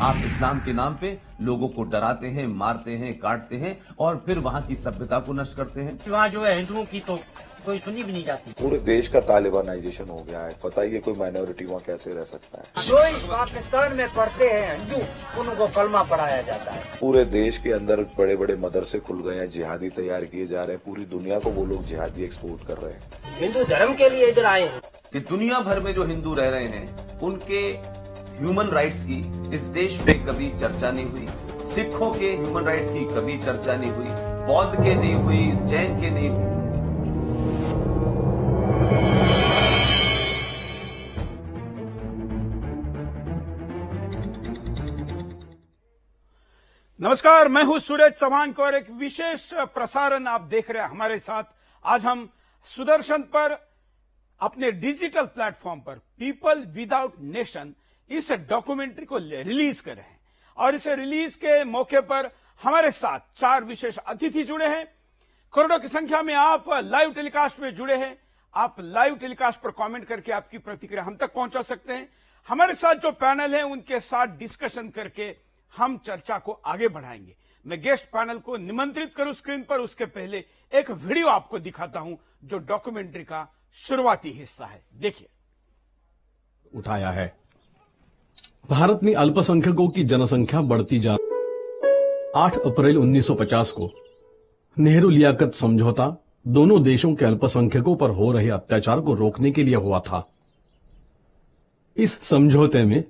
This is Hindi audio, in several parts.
आप इस्लाम के नाम पे लोगों को डराते हैं, मारते हैं, काटते हैं और फिर वहाँ की सभ्यता को नष्ट करते हैं। वहाँ जो है हिंदुओं की तो कोई सुनी भी नहीं जाती। पूरे देश का तालिबानाइजेशन हो गया है। बताइए कोई माइनॉरिटी वहाँ कैसे रह सकता है। जो इस पाकिस्तान में पढ़ते हैं हिंदू, उनको कलमा पढ़ाया जाता है। पूरे देश के अंदर बड़े बड़े मदरसे खुल गए हैं, जिहादी तैयार किए जा रहे हैं। पूरी दुनिया को वो लोग जिहादी एक्सपोर्ट कर रहे हैं। हिंदू धर्म के लिए इधर आए हैं। कि दुनिया भर में जो हिंदू रह रहे हैं उनके ह्यूमन राइट्स की इस देश में कभी चर्चा नहीं हुई। सिखों के ह्यूमन राइट्स की कभी चर्चा नहीं हुई, बौद्ध के नहीं हुई, जैन के नहीं हुई। नमस्कार, मैं हूं सूरज चौहान और एक विशेष प्रसारण आप देख रहे हैं हमारे साथ। आज हम सुदर्शन पर अपने डिजिटल प्लेटफॉर्म पर पीपल विदाउट नेशन इस डॉक्यूमेंट्री को रिलीज कर रहे हैं और इसे रिलीज के मौके पर हमारे साथ 4 विशेष अतिथि जुड़े हैं। करोड़ों की संख्या में आप लाइव टेलीकास्ट में जुड़े हैं। आप लाइव टेलीकास्ट पर कमेंट करके आपकी प्रतिक्रिया हम तक पहुंचा सकते हैं। हमारे साथ जो पैनल है उनके साथ डिस्कशन करके हम चर्चा को आगे बढ़ाएंगे। मैं गेस्ट पैनल को निमंत्रित करूं स्क्रीन पर, उसके पहले एक वीडियो आपको दिखाता हूं जो डॉक्यूमेंट्री का शुरुआती हिस्सा है। देखिए। उठाया है। भारत में अल्पसंख्यकों की जनसंख्या बढ़ती जा 8 अप्रैल 1950 को नेहरू लियाकत समझौता दोनों देशों के अल्पसंख्यकों पर हो रहे अत्याचार को रोकने के लिए हुआ था। इस समझौते में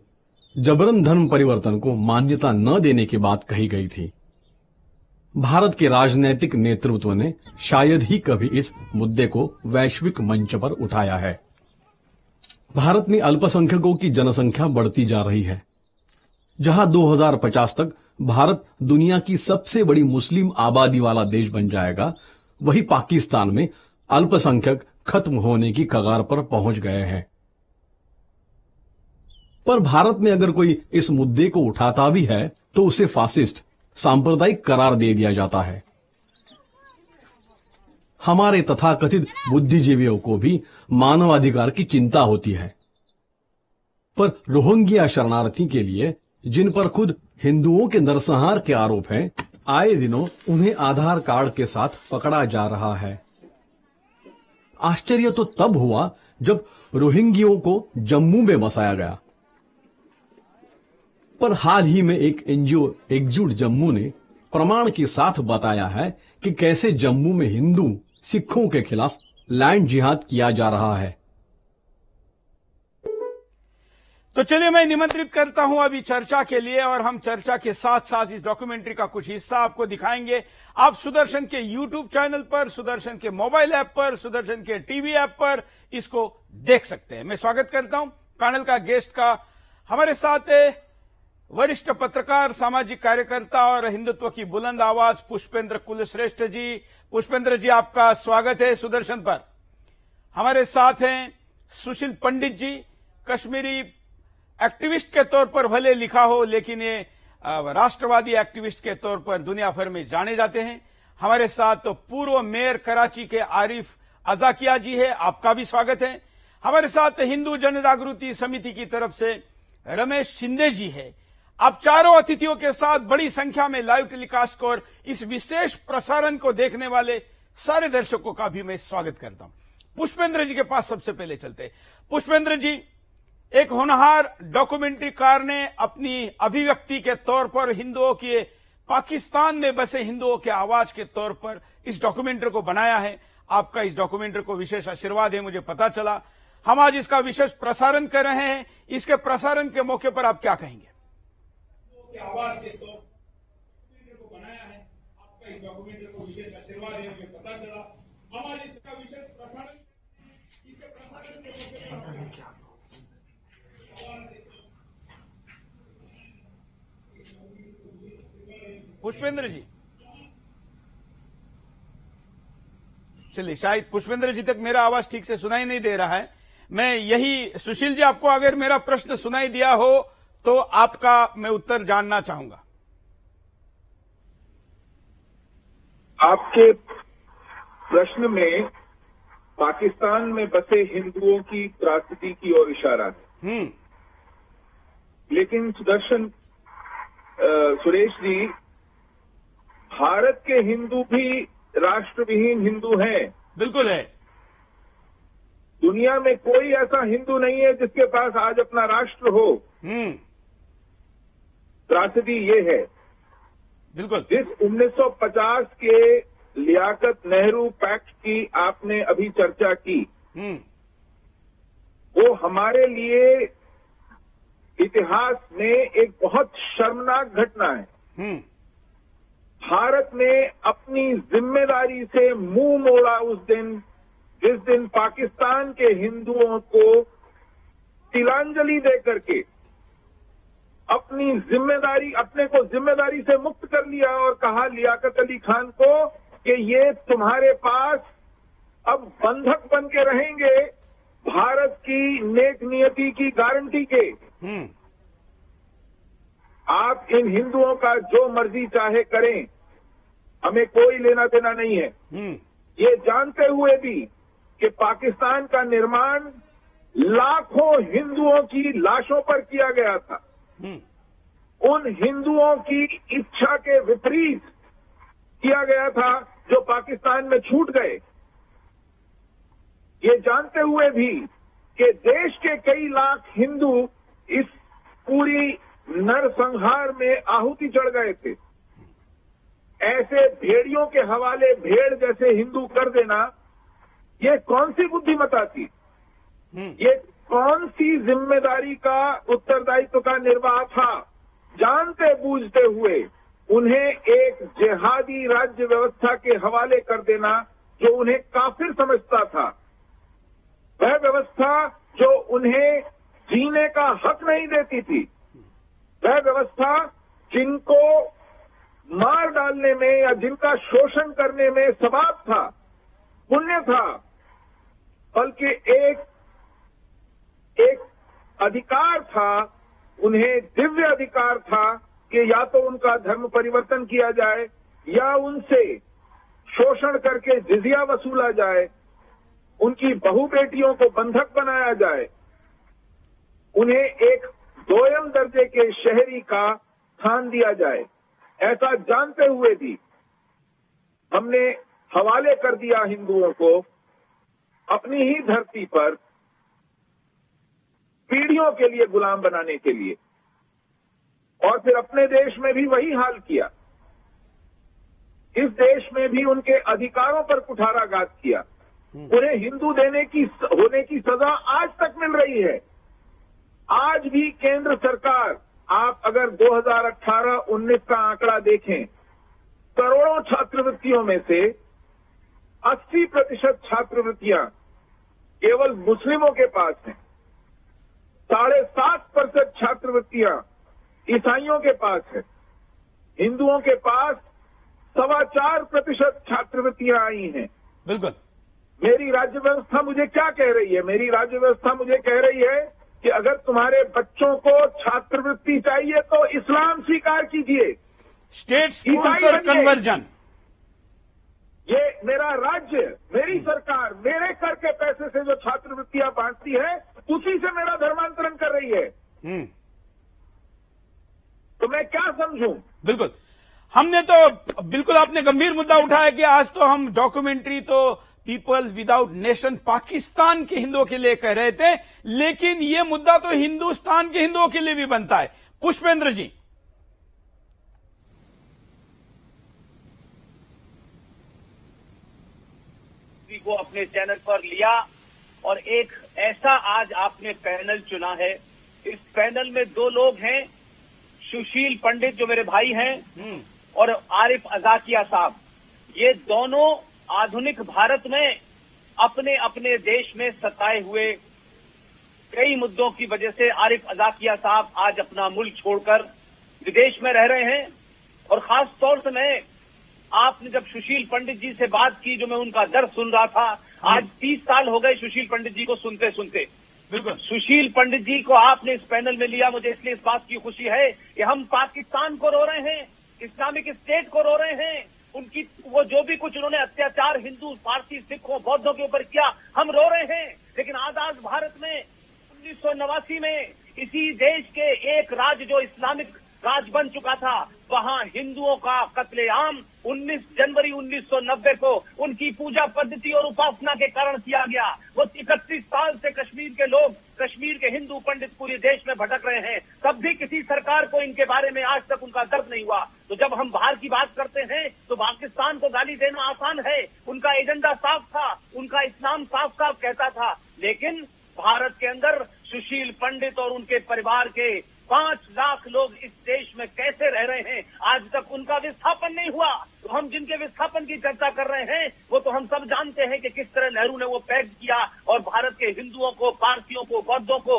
जबरन धर्म परिवर्तन को मान्यता न देने की बात कही गई थी। भारत के राजनैतिक नेतृत्व ने शायद ही कभी इस मुद्दे को वैश्विक मंच पर उठाया है। भारत में अल्पसंख्यकों की जनसंख्या बढ़ती जा रही है। जहां 2050 तक भारत दुनिया की सबसे बड़ी मुस्लिम आबादी वाला देश बन जाएगा, वही पाकिस्तान में अल्पसंख्यक खत्म होने की कगार पर पहुंच गए हैं। पर भारत में अगर कोई इस मुद्दे को उठाता भी है तो उसे फासिस्ट, सांप्रदायिक करार दे दिया जाता है। हमारे तथाकथित बुद्धिजीवियों को भी मानवाधिकार की चिंता होती है, पर रोहिंग्या शरणार्थी के लिए, जिन पर खुद हिंदुओं के नरसंहार के आरोप हैं, आए दिनों उन्हें आधार कार्ड के साथ पकड़ा जा रहा है। आश्चर्य तो तब हुआ जब रोहिंग्यों को जम्मू में बसाया गया, पर हाल ही में एक एनजीओ एकजुट जम्मू ने प्रमाण के साथ बताया है कि कैसे जम्मू में हिंदू सिखों के खिलाफ लैंड जिहाद किया जा रहा है। तो चलिए मैं निमंत्रित करता हूं अभी चर्चा के लिए, और हम चर्चा के साथ साथ इस डॉक्यूमेंट्री का कुछ हिस्सा आपको दिखाएंगे। आप सुदर्शन के यूट्यूब चैनल पर, सुदर्शन के मोबाइल ऐप पर, सुदर्शन के टीवी ऐप पर इसको देख सकते हैं। मैं स्वागत करता हूं पैनल का, गेस्ट का। हमारे साथ वरिष्ठ पत्रकार, सामाजिक कार्यकर्ता और हिंदुत्व की बुलंद आवाज पुष्पेंद्र कुलश्रेष्ठ जी। पुष्पेंद्र जी, आपका स्वागत है सुदर्शन पर। हमारे साथ हैं सुशील पंडित जी, कश्मीरी एक्टिविस्ट के तौर पर भले लिखा हो लेकिन ये राष्ट्रवादी एक्टिविस्ट के तौर पर दुनिया भर में जाने जाते हैं। हमारे साथ पूर्व मेयर कराची के आरिफ अजाकिया जी है, आपका भी स्वागत है। हमारे साथ हिंदू जन जागृति समिति की तरफ से रमेश शिंदे जी है। आप चारों अतिथियों के साथ बड़ी संख्या में लाइव टेलीकास्ट और इस विशेष प्रसारण को देखने वाले सारे दर्शकों का भी मैं स्वागत करता हूं। पुष्पेंद्र जी के पास सबसे पहले चलते हैं। पुष्पेंद्र जी, एक होनहार डॉक्यूमेंट्रीकार ने अपनी अभिव्यक्ति के तौर पर हिंदुओं के, पाकिस्तान में बसे हिंदुओं के आवाज के तौर पर इस डॉक्यूमेंट्री को बनाया है। आपका इस डॉक्यूमेंट्री को विशेष आशीर्वाद है, मुझे पता चला। हम आज इसका विशेष प्रसारण कर रहे हैं। इसके प्रसारण के मौके पर आप क्या कहेंगे? आवाज के तौर को बनाया है। आपका इस डॉक्यूमेंट्री को विशेष आशीर्वाद है, मुझे पता चला। हम आज इसका विशेष प्रसारण, इसके प्रसारण के मौके पर पुष्पेंद्र जी, चलिए, शायद पुष्पेंद्र जी तक मेरा आवाज ठीक से सुनाई नहीं दे रहा है। मैं यही, सुशील जी, आपको अगर मेरा प्रश्न सुनाई दिया हो तो आपका मैं उत्तर जानना चाहूंगा। आपके प्रश्न में पाकिस्तान में बसे हिंदुओं की त्रासदी की ओर इशारा है। लेकिन सुदर्शन, सुरेश जी, भारत के हिंदू भी राष्ट्रविहीन हिंदू हैं। बिल्कुल है। दुनिया में कोई ऐसा हिंदू नहीं है जिसके पास आज अपना राष्ट्र हो। त्रासदी ये है, बिल्कुल। जिस 1950 के लियाकत नेहरू पैक्ट की आपने अभी चर्चा की, वो हमारे लिए इतिहास में एक बहुत शर्मनाक घटना है। भारत ने अपनी जिम्मेदारी से मुंह मोड़ा उस दिन, जिस दिन पाकिस्तान के हिंदुओं को तिलांजलि देकर के अपने को जिम्मेदारी से मुक्त कर लिया और कहा लियाकत अली खान को कि ये तुम्हारे पास अब बंधक बन के रहेंगे भारत की नेक नियति की गारंटी के। आप इन हिंदुओं का जो मर्जी चाहे करें, हमें कोई लेना देना नहीं है। ये जानते हुए भी कि पाकिस्तान का निर्माण लाखों हिंदुओं की लाशों पर किया गया था, उन हिंदुओं की इच्छा के विपरीत किया गया था जो पाकिस्तान में छूट गए। ये जानते हुए भी कि देश के कई लाख हिंदू इस पूरी नरसंहार में आहुति चढ़ गए थे। ऐसे भेड़ियों के हवाले भेड़ जैसे हिंदू कर देना, ये कौन सी बुद्धिमत्ता थी? ये कौन सी जिम्मेदारी का उत्तरदायित्व का निर्वाह था? जानते बूझते हुए उन्हें एक जिहादी राज्य व्यवस्था के हवाले कर देना जो उन्हें काफिर समझता था, वह व्यवस्था जो उन्हें जीने का हक नहीं देती थी, वह व्यवस्था जिनको मार डालने में या जिनका शोषण करने में सवाब था, पुण्य था, बल्कि एक अधिकार था, उन्हें दिव्य अधिकार था कि या तो उनका धर्म परिवर्तन किया जाए या उनसे शोषण करके जिजिया वसूला जाए, उनकी बहु बेटियों को बंधक बनाया जाए, उन्हें एक दोयम दर्जे के शहरी का स्थान दिया जाए। ऐसा जानते हुए भी हमने हवाले कर दिया हिंदुओं को अपनी ही धरती पर पीढ़ियों के लिए गुलाम बनाने के लिए, और फिर अपने देश में भी वही हाल किया। इस देश में भी उनके अधिकारों पर कुठाराघात किया। उन्हें हिंदू होने की सजा आज तक मिल रही है। आज भी केंद्र सरकार, आप अगर 2018-19 का आंकड़ा देखें, करोड़ों छात्रवृत्तियों में से 80% छात्रवृत्तियां केवल मुस्लिमों के पास हैं, 7.5% छात्रवृत्तियां ईसाइयों के पास है, हिंदुओं के पास 4.25% छात्रवृत्तियां आई हैं। बिल्कुल। मेरी राज्य व्यवस्था मुझे क्या कह रही है? मेरी राज्य व्यवस्था मुझे कह रही है कि अगर तुम्हारे बच्चों को छात्रवृत्ति चाहिए तो इस्लाम स्वीकार कीजिए, स्टेट स्पॉन्सर कन्वर्जन। ये मेरा राज्य, मेरी सरकार मेरे कर के पैसे से जो छात्रवृत्तियां बांटती है, उसी से मेरा धर्मांतरण कर रही है। तो मैं क्या समझूं? बिल्कुल। हमने तो बिल्कुल आपने गंभीर मुद्दा उठाया कि आज तो हम डॉक्यूमेंट्री तो पीपल विदाउट नेशन पाकिस्तान के हिंदुओं के लिए कह रहे थे, लेकिन ये मुद्दा तो हिंदुस्तान के हिंदुओं के लिए भी बनता है। पुष्पेंद्र जी। को अपने चैनल पर लिया और एक ऐसा आज आपने पैनल चुना है। इस पैनल में दो लोग हैं, सुशील पंडित जो मेरे भाई हैं और आरिफ अजाकिया साहब। ये दोनों आधुनिक भारत में अपने अपने देश में सताए हुए कई मुद्दों की वजह से आरिफ अजाकिया साहब आज अपना मुल्क छोड़कर विदेश में रह रहे हैं। और खास तौर से मैं, आपने जब सुशील पंडित जी से बात की, जो मैं उनका दर्द सुन रहा था, आज 30 साल हो गए सुशील पंडित जी को सुनते सुनते। बिल्कुल। सुशील पंडित जी को आपने इस पैनल में लिया, मुझे इसलिए इस बात की खुशी है कि हम पाकिस्तान को रो रहे हैं, इस्लामिक स्टेट को रो रहे हैं, उनकी वो जो भी कुछ उन्होंने अत्याचार हिंदू, पारसी, सिखों, बौद्धों के ऊपर किया, हम रो रहे हैं। लेकिन आजाद भारत में 1989 में इसी देश के एक राज्य जो इस्लामिक राज बन चुका था, वहां हिंदुओं का कत्लेआम 19 जनवरी 1990 को उनकी पूजा पद्धति और उपासना के कारण किया गया। वो 31 साल से कश्मीर के लोग, कश्मीर के हिंदू पंडित पूरे देश में भटक रहे हैं, तब भी किसी सरकार को इनके बारे में आज तक उनका दर्द नहीं हुआ। तो जब हम बाहर की बात करते हैं तो पाकिस्तान को गाली देना आसान है, उनका एजेंडा साफ था, उनका इस्लाम साफ साफ कहता था, लेकिन भारत के अंदर सुशील पंडित और उनके परिवार के 5 लाख लोग इस देश में कैसे रह रहे हैं, आज तक उनका विस्थापन नहीं हुआ। तो हम जिनके विस्थापन की चर्चा कर रहे हैं वो तो हम सब जानते हैं कि किस तरह नेहरू ने वो पैक्ट किया और भारत के हिंदुओं को, पारसियों को, बौद्धों को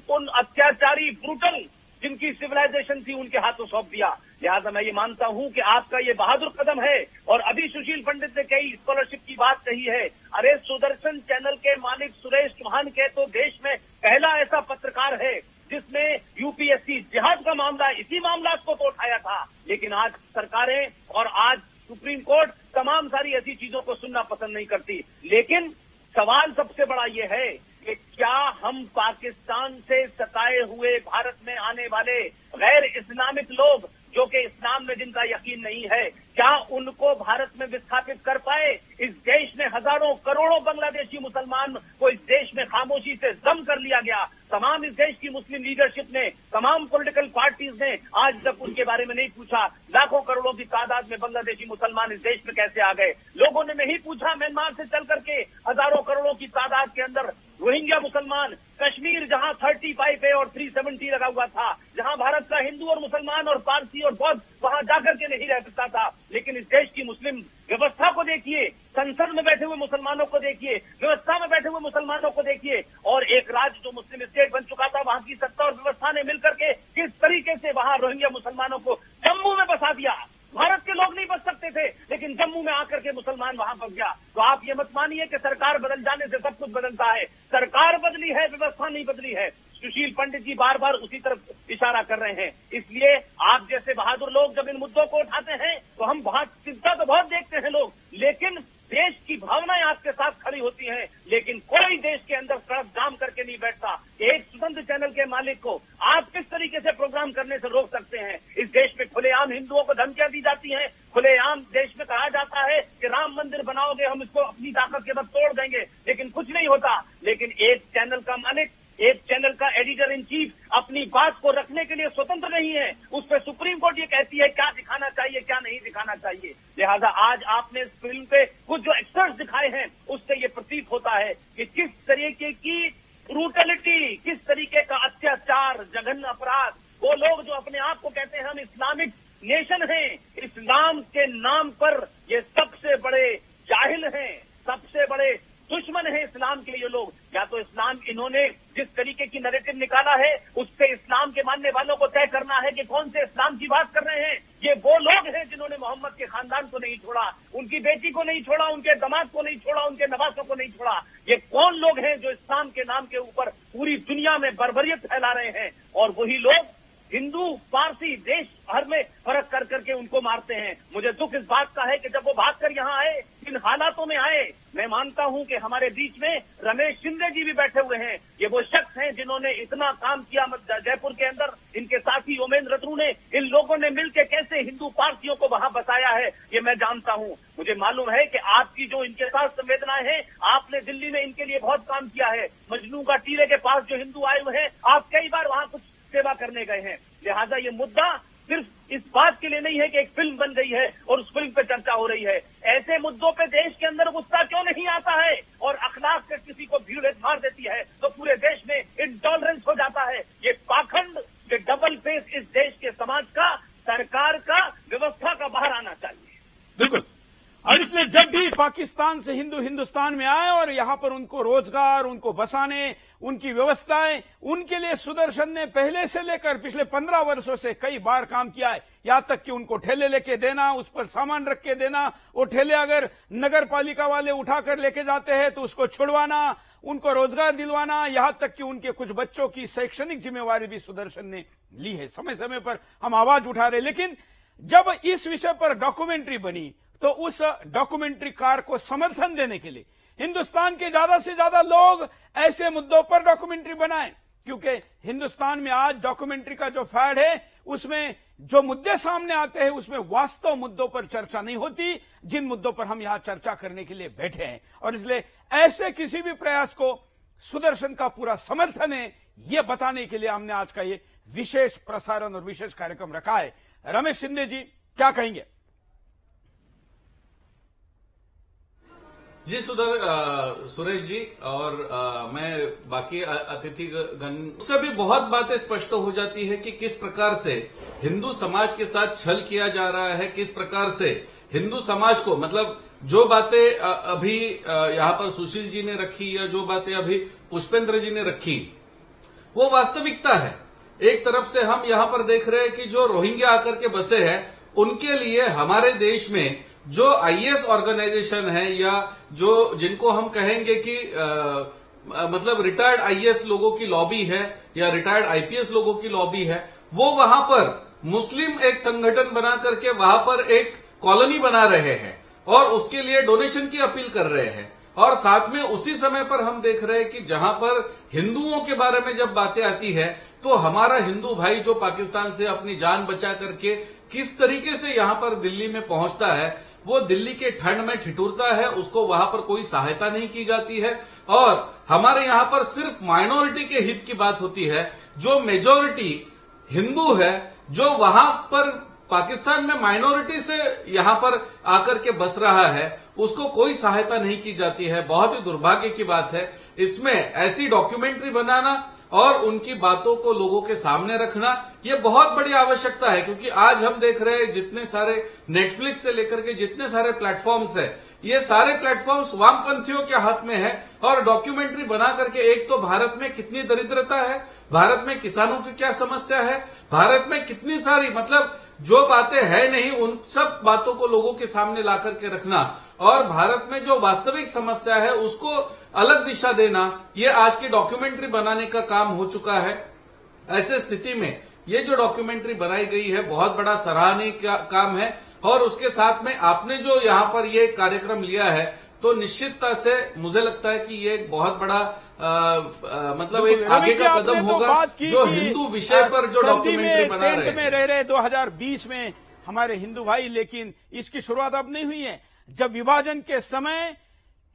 उन अत्याचारी ब्रूटल जिनकी सिविलाइजेशन थी उनके हाथों सौंप दिया। लिहाजा मैं ये मानता हूं कि आपका ये बहादुर कदम है। और अभी सुशील पंडित ने कई स्कॉलरशिप की बात कही है। अरे सुदर्शन चैनल के मालिक सुरेश चौहान के तो देश में पहला ऐसा पत्रकार है जिसने यूपीएससी जिहाद का मामला, इसी मामला को तो उठाया था, लेकिन आज सरकारें और आज सुप्रीम कोर्ट तमाम सारी ऐसी चीजों को सुनना पसंद नहीं करती। लेकिन सवाल सबसे बड़ा ये है कि क्या हम पाकिस्तान से सताए हुए भारत में आने वाले गैर इस्लामिक लोग जो कि इस्लाम में जिनका यकीन नहीं है, क्या उनको भारत में विस्थापित कर पाए? इस देश में हजारों करोड़ों बांग्लादेशी मुसलमान को इस देश में खामोशी से दम कर लिया गया। तमाम इस देश की मुस्लिम लीडरशिप ने, तमाम पॉलिटिकल पार्टीज ने आज तक उनके बारे में नहीं पूछा। लाखों करोड़ों की तादाद में बांग्लादेशी मुसलमान इस देश में कैसे आ गए? लोगों ने नहीं पूछा। म्यांमार से चल करके हजारों करोड़ों की तादाद के अंदर रोहिंग्या मुसलमान, कश्मीर जहां 35 है और 370 लगा हुआ था, जहां भारत का हिंदू और मुसलमान और पारसी और बौद्ध वहां जाकर के नहीं रह सकता था। लेकिन इस देश की मुस्लिम व्यवस्था को देखिए, संसद में बैठे हुए मुसलमानों को देखिए, व्यवस्था में बैठे हुए मुसलमानों को देखिए, और एक राज्य जो मुस्लिम स्टेट बन चुका था वहां की सत्ता और व्यवस्था ने मिलकर के किस तरीके से वहां रोहिंग्या मुसलमानों को जम्मू में बसा दिया। भारत के लोग नहीं बच सकते थे, लेकिन जम्मू में आकर के मुसलमान वहां बस गया। तो आप ये मत मानिए कि सरकार बदल जाने से सब कुछ बदलता है। सरकार बदली है, व्यवस्था नहीं बदली है। सुशील पंडित जी बार बार उसी तरफ इशारा कर रहे हैं। इसलिए आप जैसे बहादुर लोग जब इन मुद्दों को उठाते हैं तो हम बहुत चिंता तो बहुत देखते हैं लोग, लेकिन देश की भावनाएं आपके साथ खड़ी होती हैं। लेकिन कोई देश के अंदर सड़क जाम करके नहीं बैठता। एक स्वतंत्र चैनल के मालिक को आप किस तरीके से प्रोग्राम करने से रोक सकते हैं? इस देश में खुलेआम हिंदुओं को धमकियां दी जाती हैं, खुलेआम देश में कहा जाता है कि राम मंदिर बनाओगे, हम इसको अपनी ताकत के बल तोड़ देंगे, लेकिन कुछ नहीं होता। लेकिन एक चैनल का मालिक, एक चैनल का एडिटर इन चीफ अपनी बात को रखने के लिए स्वतंत्र नहीं है। उस पर सुप्रीम कोर्ट ये कहती है क्या दिखाना चाहिए, क्या नहीं दिखाना चाहिए। लिहाजा आज आपने इस फिल्म पे कुछ जो एक्सपर्ट्स दिखाए हैं उससे ये प्रतीत होता है कि किस तरीके की ब्रूटलिटी, किस तरीके का अत्याचार, जघन्य अपराध, वो लोग जो अपने आप को कहते हैं हम इस्लामिक नेशन हैं, इस्लाम के नाम पर ये सबसे बड़े जाहिल हैं, सबसे बड़े दुश्मन है इस्लाम के ये लोग। या तो इस्लाम, इन्होंने जिस तरीके की नैरेटिव निकाला है उससे इस्लाम के मानने वालों को तय करना है कि कौन से इस्लाम की बात कर रहे हैं। ये वो लोग हैं जिन्होंने मोहम्मद के खानदान को नहीं छोड़ा, उनकी बेटी को नहीं छोड़ा, उनके दामाद को नहीं छोड़ा, उनके नवासों को नहीं छोड़ा। ये कौन लोग हैं जो इस्लाम के नाम के ऊपर पूरी दुनिया में बर्बरियत फैला रहे हैं? और वही लोग हिंदू, पारसी, देश भर में फर्क कर करके उनको मारते हैं। मुझे दुख इस बात का है कि जब वो भागकर यहाँ आए, इन हालातों में आए, मैं मानता हूं कि हमारे बीच में रमेश शिंदे जी भी बैठे हुए हैं। ये वो शख्स हैं जिन्होंने इतना काम किया जयपुर के अंदर। इनके साथी ओमेंद्र रतनू ने, इन लोगों ने मिलकर कैसे हिंदू पारसियों को वहां बसाया है ये मैं जानता हूं। मुझे मालूम है कि आपकी जो इनके साथ संवेदनाएं हैं, आपने दिल्ली में इनके लिए बहुत काम किया है। मजनू का टीले के पास जो हिंदू आए हुए हैं, आप कई बार वहां कुछ सेवा करने गए हैं। लिहाजा ये मुद्दा सिर्फ इस बात के लिए नहीं है कि एक फिल्म बन गई है और उस फिल्म पे चर्चा हो रही है। ऐसे मुद्दों पे देश के अंदर गुस्सा क्यों नहीं आता है और अखलाक से किसी को भीड़ मार देती है तो पूरे देश में इंटॉलरेंस हो जाता है। ये पाखंड, ये डबल फेस इस देश के समाज का, सरकार का, व्यवस्था का बाहर आना चाहिए। बिल्कुल। और इसलिए जब भी पाकिस्तान से हिंदू हिंदुस्तान में आए और यहां पर उनको रोजगार, उनको बसाने, उनकी व्यवस्थाएं, उनके लिए सुदर्शन ने पहले से लेकर पिछले 15 वर्षों से कई बार काम किया है। यहां तक कि उनको ठेले लेके देना, उस पर सामान रख के देना, वो ठेले अगर नगर पालिका वाले उठाकर लेके जाते हैं तो उसको छुड़वाना, उनको रोजगार दिलवाना, यहां तक कि उनके कुछ बच्चों की शैक्षणिक जिम्मेवारी भी सुदर्शन ने ली है। समय समय पर हम आवाज उठा रहे, लेकिन जब इस विषय पर डॉक्यूमेंट्री बनी तो उस डॉक्यूमेंट्री कार को समर्थन देने के लिए हिंदुस्तान के ज्यादा से ज्यादा लोग ऐसे मुद्दों पर डॉक्यूमेंट्री बनाएं। क्योंकि हिंदुस्तान में आज डॉक्यूमेंट्री का जो फैड है उसमें जो मुद्दे सामने आते हैं उसमें वास्तव मुद्दों पर चर्चा नहीं होती, जिन मुद्दों पर हम यहां चर्चा करने के लिए बैठे हैं। और इसलिए ऐसे किसी भी प्रयास को सुदर्शन का पूरा समर्थन है, यह बताने के लिए हमने आज का ये विशेष प्रसारण और विशेष कार्यक्रम रखा है। रमेश शिंदे जी क्या कहेंगे? जी सुरेश जी और मैं बाकी अतिथिगण से भी बहुत बातें स्पष्ट हो जाती है कि किस प्रकार से हिंदू समाज के साथ छल किया जा रहा है, किस प्रकार से हिंदू समाज को मतलब जो बातें अभी यहाँ पर सुशील जी ने रखी या जो बातें अभी पुष्पेंद्र जी ने रखी वो वास्तविकता है। एक तरफ से हम यहाँ पर देख रहे हैं कि जो रोहिंग्या आकर के बसे हैं उनके लिए हमारे देश में जो आईएएस ऑर्गेनाइजेशन है या जो जिनको हम कहेंगे कि मतलब रिटायर्ड आईएएस लोगों की लॉबी है या रिटायर्ड आईपीएस लोगों की लॉबी है, वो वहां पर मुस्लिम एक संगठन बना करके वहां पर एक कॉलोनी बना रहे हैं और उसके लिए डोनेशन की अपील कर रहे हैं। और साथ में उसी समय पर हम देख रहे हैं कि जहां पर हिंदुओं के बारे में जब बातें आती है तो हमारा हिंदू भाई जो पाकिस्तान से अपनी जान बचा करके किस तरीके से यहां पर दिल्ली में पहुंचता है, वो दिल्ली के ठंड में ठिठुरता है, उसको वहां पर कोई सहायता नहीं की जाती है। और हमारे यहां पर सिर्फ माइनॉरिटी के हित की बात होती है। जो मेजॉरिटी हिंदू है जो वहां पर पाकिस्तान में माइनॉरिटी से यहां पर आकर के बस रहा है, उसको कोई सहायता नहीं की जाती है। बहुत ही दुर्भाग्य की बात है। इसमें ऐसी डॉक्यूमेंट्री बनाना और उनकी बातों को लोगों के सामने रखना ये बहुत बड़ी आवश्यकता है, क्योंकि आज हम देख रहे हैं जितने सारे नेटफ्लिक्स से लेकर के जितने सारे प्लेटफॉर्म्स है, ये सारे प्लेटफॉर्म्स वामपंथियों के हाथ में है। और डॉक्यूमेंट्री बना करके एक तो भारत में कितनी दरिद्रता है, भारत में किसानों की क्या समस्या है, भारत में कितनी सारी मतलब जो बातें है नहीं उन सब बातों को लोगों के सामने ला करके रखना और भारत में जो वास्तविक समस्या है उसको अलग दिशा देना, ये आज की डॉक्यूमेंट्री बनाने का काम हो चुका है। ऐसे स्थिति में ये जो डॉक्यूमेंट्री बनाई गई है बहुत बड़ा सराहनीय काम है। और उसके साथ में आपने जो यहाँ पर ये कार्यक्रम लिया है तो निश्चितता से मुझे लगता है कि ये एक बहुत बड़ा मतलब एक आगे का कदम होगा जो हिंदू विषय पर जो डॉक्यूमेंट्री बना रहे हैं। में रह रहे 2020 में हमारे हिंदू भाई, लेकिन इसकी शुरुआत अब नहीं हुई है। जब विभाजन के समय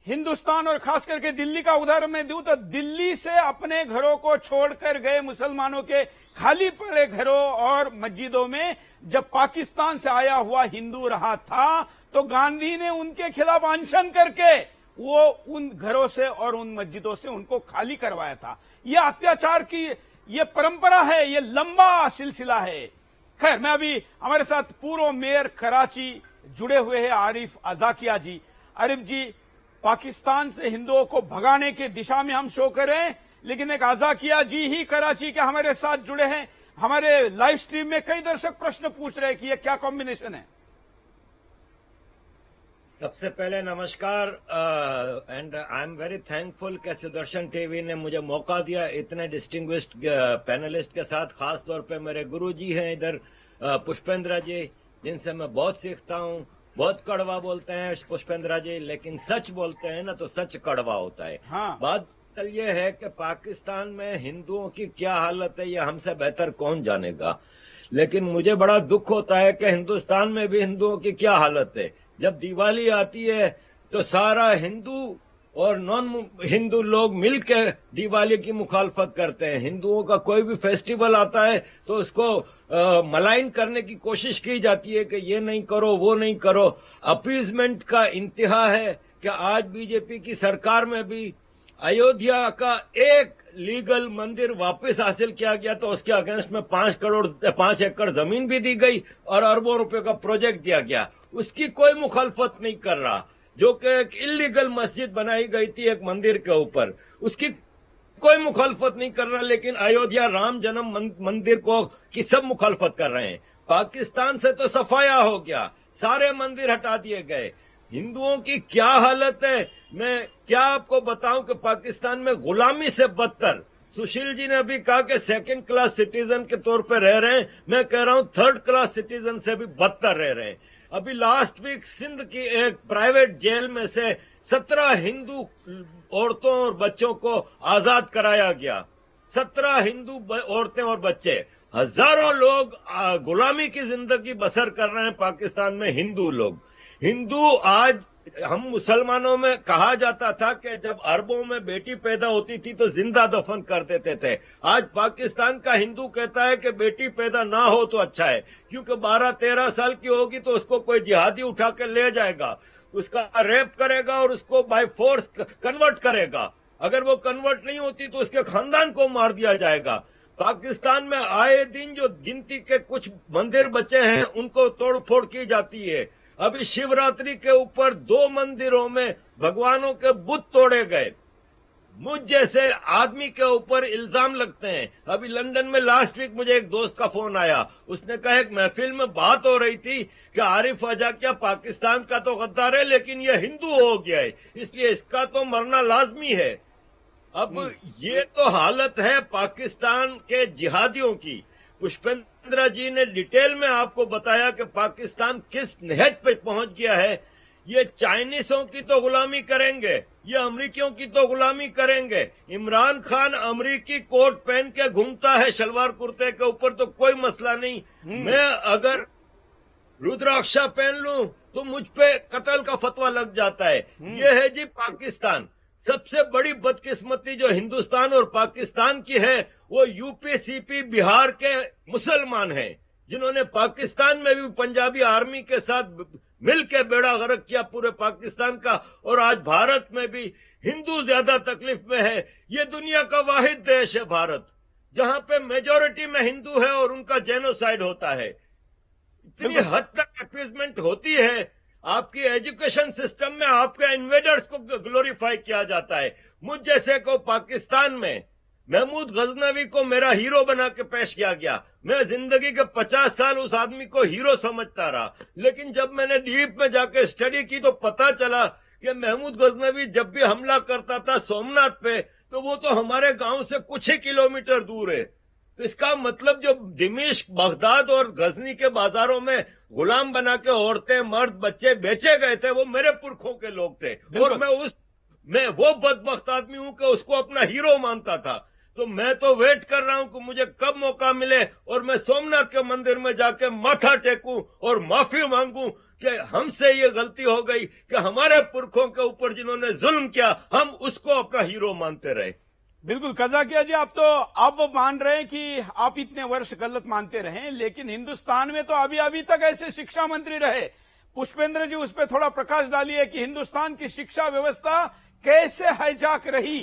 हिंदुस्तान और खास करके दिल्ली का उदाहरण मैं दूं तो दिल्ली से अपने घरों को छोड़कर गए मुसलमानों के खाली पड़े घरों और मस्जिदों में जब पाकिस्तान से आया हुआ हिंदू रहा था तो गांधी ने उनके खिलाफ अनशन करके वो उन घरों से और उन मस्जिदों से उनको खाली करवाया था। ये अत्याचार की ये परंपरा है, ये लंबा सिलसिला है। खैर, मैं अभी हमारे साथ पूर्व मेयर कराची जुड़े हुए हैं आरिफ अजाकिया जी। आरिफ जी, पाकिस्तान से हिंदुओं को भगाने के दिशा में हम शो कर रहे हैं, लेकिन एक अजाकिया जी ही कराची के हमारे साथ जुड़े हैं। हमारे लाइव स्ट्रीम में कई दर्शक प्रश्न पूछ रहे हैं कि ये क्या कॉम्बिनेशन है। सबसे पहले नमस्कार and I am very thankful कि सुदर्शन टीवी ने मुझे मौका दिया इतने डिस्टिंग्विश्ड पैनलिस्ट के साथ। खास तौर पे मेरे गुरुजी हैं इधर पुष्पेंद्र जी, जिनसे मैं बहुत सीखता हूँ। बहुत कड़वा बोलते हैं पुष्पेंद्र जी, लेकिन सच बोलते हैं ना तो सच कड़वा होता है। हाँ। बात असल ये है कि पाकिस्तान में हिंदुओं की क्या हालत है ये हमसे बेहतर कौन जानेगा, लेकिन मुझे बड़ा दुख होता है कि हिंदुस्तान में भी हिंदुओं की क्या हालत है। जब दिवाली आती है तो सारा हिंदू और नॉन हिंदू लोग मिलकर दिवाली की मुखालफत करते हैं। हिंदुओं का कोई भी फेस्टिवल आता है तो उसको मलाइन करने की कोशिश की जाती है कि ये नहीं करो वो नहीं करो। अपीजमेंट का इंतहा है कि आज बीजेपी की सरकार में भी अयोध्या का एक लीगल मंदिर वापस हासिल किया गया तो उसके अगेंस्ट में 5 एकड़ जमीन भी दी गई और अरबों रुपए का प्रोजेक्ट दिया गया। उसकी कोई मुखालफत नहीं कर रहा। जो कि एक इलीगल मस्जिद बनाई गई थी एक मंदिर के ऊपर, उसकी कोई मुखालफत नहीं कर रहा, लेकिन अयोध्या राम जन्म मंदिर को की सब मुखालफत कर रहे हैं। पाकिस्तान से तो सफाया हो गया, सारे मंदिर हटा दिए गए। हिंदुओं की क्या हालत है मैं क्या आपको बताऊं कि पाकिस्तान में गुलामी से बदतर। सुशील जी ने अभी कहा कि 2nd क्लास सिटीजन के तौर पर रह रहे हैं, मैं कह रहा हूं 3rd क्लास सिटीजन से भी बदतर रह रहे हैं। अभी लास्ट वीक सिंध की एक प्राइवेट जेल में से 17 हिंदू औरतों और बच्चों को आजाद कराया गया। 17 हिंदू औरतें और बच्चे, हजारों लोग गुलामी की जिंदगी बसर कर रहे हैं पाकिस्तान में। हिंदू आज हम मुसलमानों में कहा जाता था कि जब अरबों में बेटी पैदा होती थी तो जिंदा दफन कर देते थे। आज पाकिस्तान का हिंदू कहता है कि बेटी पैदा ना हो तो अच्छा है, क्योंकि 12-13 साल की होगी तो उसको कोई जिहादी उठा के ले जाएगा, उसका रेप करेगा और उसको बाय फोर्स कन्वर्ट करेगा। अगर वो कन्वर्ट नहीं होती तो उसके खानदान को मार दिया जाएगा। पाकिस्तान में आए दिन जो गिनती के कुछ मंदिर बचे हैं उनको तोड़ फोड़ की जाती है। अभी शिवरात्रि के ऊपर 2 मंदिरों में भगवानों के बुत तोड़े गए। मुझ जैसे आदमी के ऊपर इल्जाम लगते हैं। अभी लंदन में लास्ट वीक मुझे एक दोस्त का फोन आया, उसने कहा एक महफिल में बात हो रही थी कि आरिफ आजा क्या पाकिस्तान का तो गद्दार है लेकिन ये हिंदू हो गया है, इसलिए इसका तो मरना लाजमी है। अब ये तो हालत है पाकिस्तान के जिहादियों की। पुष्पेंद्र जी ने डिटेल में आपको बताया कि पाकिस्तान किस निहत पे पहुंच गया है। ये चाइनीसों की तो गुलामी करेंगे, ये अमरीकियों की तो गुलामी करेंगे। इमरान खान अमरीकी कोट पहन के घूमता है शलवार कुर्ते के ऊपर तो कोई मसला नहीं। मैं अगर रुद्राक्षा पहन लूं तो मुझ पे कत्ल का फतवा लग जाता है। ये है जी पाकिस्तान। सबसे बड़ी बदकिस्मती जो हिंदुस्तान और पाकिस्तान की है वो यूपी, सीपी, बिहार के मुसलमान हैं, जिन्होंने पाकिस्तान में भी पंजाबी आर्मी के साथ मिलकर बेड़ा गर्क किया पूरे पाकिस्तान का। और आज भारत में भी हिंदू ज्यादा तकलीफ में है। ये दुनिया का वाहिद देश है भारत, जहां पे मेजोरिटी में हिंदू है और उनका जेनोसाइड होता है। इतनी हद तक अपीजमेंट होती है। आपकी एजुकेशन सिस्टम में आपके इन्वेडर्स को ग्लोरीफाई किया जाता है। मुझ जैसे को पाकिस्तान में महमूद गजनवी को मेरा हीरो बना के पेश किया गया। मैं जिंदगी के 50 साल उस आदमी को हीरो समझता रहा, लेकिन जब मैंने डीप में जाके स्टडी की तो पता चला कि महमूद गजनवी जब भी हमला करता था सोमनाथ पे तो वो तो हमारे गांव से कुछ ही किलोमीटर दूर है। तो इसका मतलब जो दिमिश्क, बगदाद और गजनी के बाजारों में गुलाम बना के औरतें, मर्द, बच्चे बेचे गए थे वो मेरे पुरखों के लोग थे। और मैं वो बदबख्त आदमी हूं कि उसको अपना हीरो मानता था। तो मैं तो वेट कर रहा हूं कि मुझे कब मौका मिले और मैं सोमनाथ के मंदिर में जाके माथा टेकूं और माफी मांगूं कि हमसे ये गलती हो गई कि हमारे पुरखों के ऊपर जिन्होंने जुल्म किया हम उसको अपना हीरो मानते रहे। बिल्कुल कज़ाकिया जी, आप तो अब मान रहे हैं कि आप इतने वर्ष गलत मानते रहे, लेकिन हिंदुस्तान में तो अभी तक ऐसे शिक्षा मंत्री रहे। पुष्पेंद्र जी उस पर थोड़ा प्रकाश डालिए कि हिंदुस्तान की शिक्षा व्यवस्था कैसे हाईजैक रही।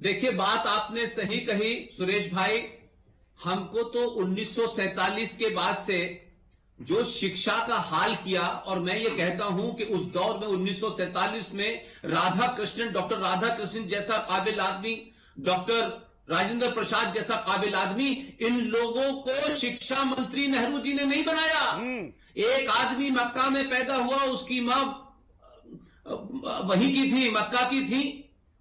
देखिए, बात आपने सही कही सुरेश भाई। हमको तो 1947 के बाद से जो शिक्षा का हाल किया, और मैं ये कहता हूं कि उस दौर में 1947 में डॉक्टर राधा कृष्णन जैसा काबिल आदमी, डॉक्टर राजेंद्र प्रसाद जैसा काबिल आदमी, इन लोगों को शिक्षा मंत्री नेहरू जी ने नहीं बनाया। एक आदमी मक्का में पैदा हुआ, उसकी मां वहीं की थी, मक्का की थी,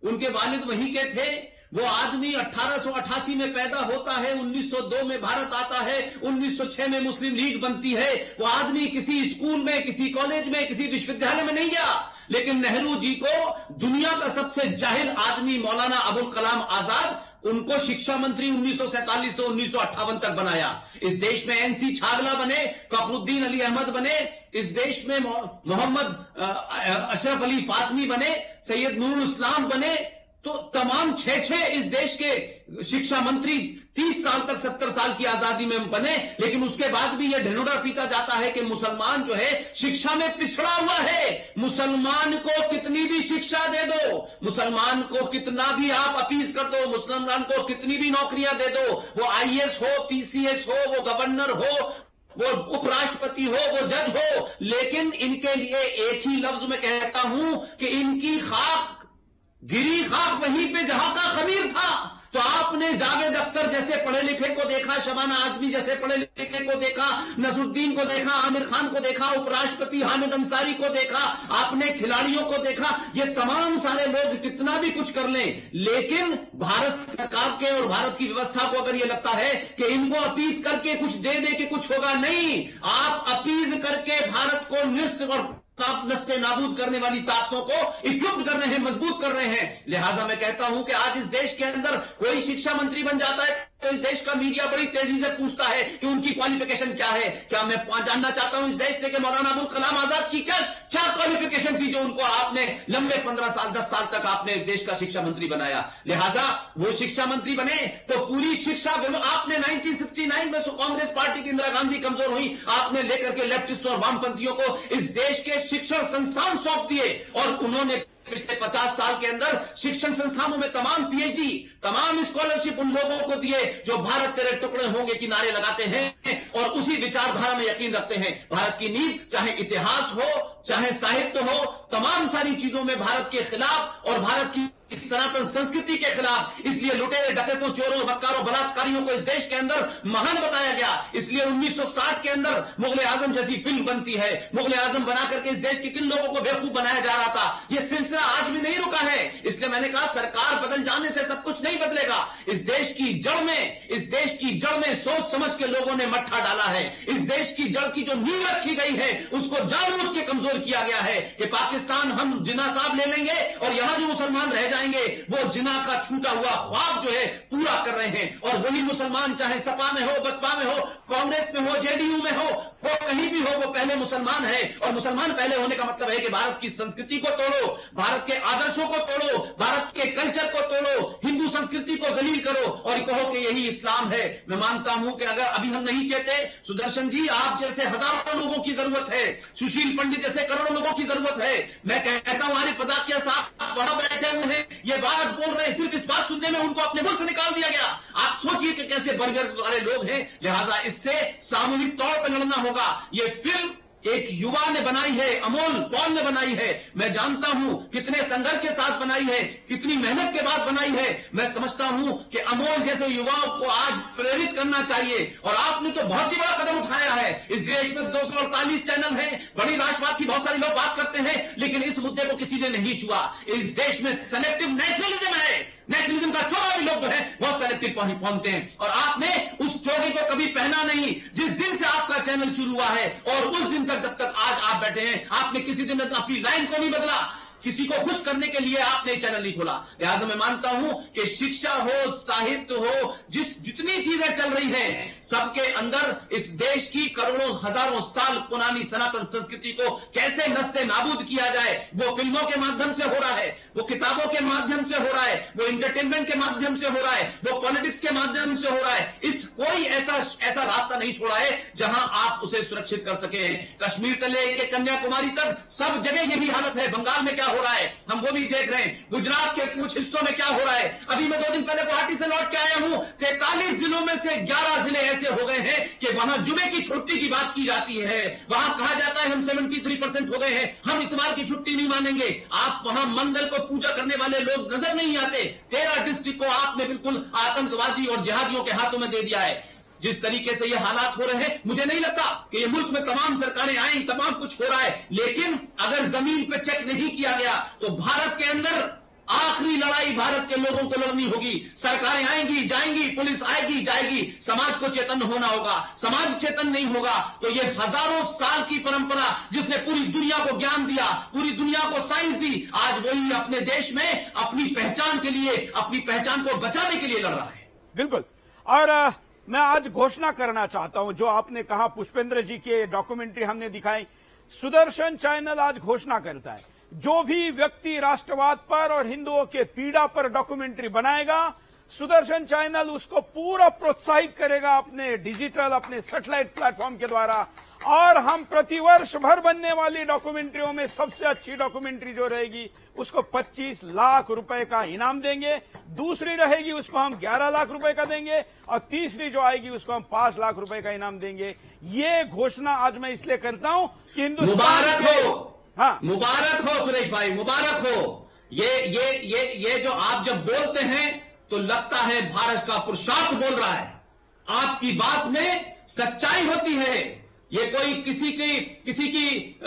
उनके वालिद वहीं के थे। वो आदमी 1888 में पैदा होता है, 1902 में भारत आता है, 1906 में मुस्लिम लीग बनती है। वो आदमी किसी स्कूल में, किसी कॉलेज में, किसी विश्वविद्यालय में नहीं गया। लेकिन नेहरू जी को दुनिया का सबसे जाहिल आदमी मौलाना अबुल कलाम आजाद, उनको शिक्षा मंत्री 1947 से 1958 तक बनाया। इस देश में एनसी छागला बने, फखरुद्दीन अली अहमद बने, इस देश में मोहम्मद अशरफ अली फातमी बने, सैयद नूरुल इस्लाम बने। तो तमाम 6 इस देश के शिक्षा मंत्री 30 साल तक, 70 साल की आजादी में बने। लेकिन उसके बाद भी यह ढिंढोरा पीटा जाता है कि मुसलमान जो है शिक्षा में पिछड़ा हुआ है। मुसलमान को कितनी भी शिक्षा दे दो, मुसलमान को कितना भी आप अपीज कर दो, मुसलमान को कितनी भी नौकरियां दे दो, वो IAS हो, PCS हो, वो गवर्नर हो, वो उपराष्ट्रपति हो, वो जज हो, लेकिन इनके लिए एक ही लफ्ज में कहता हूं कि इनकी खाक गिरी खाक वहीं पे जहां का खमीर था। तो आपने जावेद अख्तर जैसे पढ़े लिखे को देखा, शबाना आजमी जैसे पढ़े लिखे को देखा, नसरुद्दीन को देखा, आमिर खान को देखा, उपराष्ट्रपति हामिद अंसारी को देखा, आपने खिलाड़ियों को देखा। ये तमाम सारे लोग कितना भी कुछ कर लें, लेकिन भारत सरकार के और भारत की व्यवस्था को अगर ये लगता है कि इनको अपीज करके कुछ दे दे के कुछ होगा, नहीं। आप अपीज करके भारत को निष्ठ और नस्ते नाबूद करने वाली ताकतों को इक्विप्ड कर रहे हैं, मजबूत कर रहे हैं। लिहाजा मैं कहता हूं कि आज इस देश के अंदर कोई शिक्षा मंत्री बन जाता है तो इस देश का मीडिया बड़ी तेजी से पूछता है कि उनकी क्वालिफिकेशन क्या है। क्या मैं जानना चाहता हूं इस देश से कि मौलाना अबुल कलाम आजाद की क्या क्वालिफिकेशन थी जो उनको आपने लंबे 15 साल 10 साल तक आपने देश का शिक्षा मंत्री बनाया। लिहाजा वो शिक्षा मंत्री बने तो पूरी शिक्षा आपने 1969 में कांग्रेस पार्टी की इंदिरा गांधी कमजोर हुई, आपने लेकर के लेफ्टिस्ट और वामपंथियों को इस देश के शिक्षण संस्थान सौंप दिए और उन्होंने पिछले 50 साल के अंदर शिक्षण संस्थानों में तमाम पीएचडी, तमाम स्कॉलरशिप उन लोगों को दिए जो भारत तेरे टुकड़े होंगे की नारे लगाते हैं और उसी विचारधारा में यकीन रखते हैं। भारत की नींव चाहे इतिहास हो, चाहे साहित्य हो, तमाम सारी चीजों में भारत के खिलाफ और भारत की इस सनातन संस्कृति के खिलाफ, इसलिए लुटेरे, डकैतों, चोरों, बदकारों, बलात्कारियों को इस देश के अंदर महान बताया गया। इसलिए 1960 के अंदर मुगल आजम जैसी फिल्म बनती है। मुगल आजम बना करके इस देश के किन लोगों को बेवकूफ बनाया जा रहा था, यह सिलसिला आज भी नहीं रुका है। इसलिए मैंने कहा सरकार बदल जाने से सब कुछ नहीं बदलेगा। इस देश की जड़ में सोच समझ के लोगों ने मट्ठा डाला है। इस देश की जड़ की जो नींव रखी गई है उसको जानबूझ के कमजोर किया गया है कि पाकिस्तान हम जिना साहब ले लेंगे और यहां जो मुसलमान रह जाएंगे वो जिना का छूटा हुआ ख्वाब जो है पूरा कर रहे हैं। और वही मुसलमान चाहे सपा में हो, बसपा में हो, कांग्रेस में हो, जेडीयू में हो, वो कहीं भी हो, वो पहले मुसलमान है। और मुसलमान पहले होने का मतलब है कि भारत की संस्कृति को तोड़ो, भारत के आदर्शों को तोड़ो, भारत के कल्चर को तोड़ो, हिंदू संस्कृति को जलील करो और कहो कि यही इस्लाम है। मैं मानता हूं कि अगर अभी हम नहीं चाहते, सुदर्शन जी आप जैसे हजारों लोगों की जरूरत है, सुशील पंडित जैसे करोड़ों लोगों की जरूरत है। मैं कहता हूं हमारे पदाकिया साहब वहां बैठे हुए हैं, ये बात बोल रहे हैं, सिर्फ इस बात सुनने में उनको अपने मुल्क से निकाल दिया गया। आप सोचिए कि कैसे बर्गर वाले लोग हैं। लिहाजा इससे सामूहिक तौर पर लड़ना होगा। ये फिल्म एक युवा ने बनाई है, अमोल पॉल ने बनाई है। मैं जानता हूं कितने संघर्ष के साथ बनाई है, कितनी मेहनत के बाद बनाई है। मैं समझता हूं कि अमोल जैसे युवाओं को आज प्रेरित करना चाहिए और आपने तो बहुत ही बड़ा कदम उठाया है। इस देश में 248 चैनल हैं, बड़ी राष्ट्रवाद की बहुत सारे लोग बात करते हैं, लेकिन इस मुद्दे को किसी ने नहीं छुआ। इस देश में सेलेक्टिव नेशनलिज्म है, नेशनलिज्म का चोगा भी लोग हैं बहुत सेलेक्टिव पहनते हैं और आपने उस चोगे को कभी पहना नहीं। जिस दिन से आपका चैनल शुरू हुआ है और उस दिन तक जब तक आज आप बैठे हैं, आपने किसी दिन अपनी लाइन को नहीं बदला, किसी को खुश करने के लिए आपने चैनल नहीं खोला। लिहाजा मैं मानता हूं कि शिक्षा हो, साहित्य हो, जितनी चीजें चल रही हैं, सबके अंदर इस देश की करोड़ों हजारों साल पुरानी सनातन संस्कृति को कैसे नस्ते नाबूद किया जाए, वो फिल्मों के माध्यम से हो रहा है, वो किताबों के माध्यम से हो रहा है, वो इंटरटेनमेंट के माध्यम से हो रहा है, वो पॉलिटिक्स के माध्यम से हो रहा है। इस कोई ऐसा रास्ता नहीं छोड़ा है जहां आप उसे सुरक्षित कर सके। कश्मीर से लेकर कन्याकुमारी तक सब जगह यही हालत है। बंगाल में क्या हो रहा है हम वो भी देख रहे हैं, गुजरात के कुछ हिस्सों में क्या हो रहा है। अभी मैं 2 दिन पहले गुवाहाटी से लौट के आया हूं, 43 जिलों में से 11 जिले ऐसे हो गए हैं कि वहां जुमे की छुट्टी की बात की जाती है। वहां कहा जाता है हम 73% हो गए हैं, हम इतवार की छुट्टी नहीं मानेंगे। आप वहां मंगल को पूजा करने वाले लोग नजर नहीं आते। 13 डिस्ट्रिक्ट को आपने बिल्कुल आतंकवादी और जिहादियों के हाथों में दे दिया है। जिस तरीके से ये हालात हो रहे हैं, मुझे नहीं लगता कि ये मुल्क में तमाम सरकारें आएं, तमाम कुछ हो रहा है, लेकिन अगर जमीन पे चेक नहीं किया गया तो भारत के अंदर आखिरी लड़ाई भारत के लोगों को लड़नी होगी। सरकारें आएंगी जाएंगी, पुलिस आएगी जाएगी, समाज को चेतन होना होगा। समाज चेतन नहीं होगा तो ये हजारों साल की परंपरा जिसने पूरी दुनिया को ज्ञान दिया, पूरी दुनिया को साइंस दी, आज वही अपने देश में अपनी पहचान के लिए, अपनी पहचान को बचाने के लिए लड़ रहा है। बिल्कुल। और मैं आज घोषणा करना चाहता हूं, जो आपने कहा पुष्पेंद्र जी के डॉक्यूमेंट्री हमने दिखाई, सुदर्शन चैनल आज घोषणा करता है जो भी व्यक्ति राष्ट्रवाद पर और हिंदुओं के पीड़ा पर डॉक्यूमेंट्री बनाएगा, सुदर्शन चैनल उसको पूरा प्रोत्साहित करेगा अपने डिजिटल, अपने सैटेलाइट प्लेटफॉर्म के द्वारा। और हम प्रतिवर्ष भर बनने वाली डॉक्यूमेंट्रियों में सबसे अच्छी डॉक्यूमेंट्री जो रहेगी उसको 25 लाख रुपए का इनाम देंगे, दूसरी रहेगी उसको हम 11 लाख रुपए का देंगे और तीसरी जो आएगी उसको हम 5 लाख रुपए का इनाम देंगे। ये घोषणा आज मैं इसलिए करता हूं कि हिंदुस्तान मुबारक हो, हाँ मुबारक हो सुरेश भाई, मुबारक हो। ये जो आप जब बोलते हैं तो लगता है भारत का पुरुषार्थ बोल रहा है। आपकी बात में सच्चाई होती है। ये कोई किसी की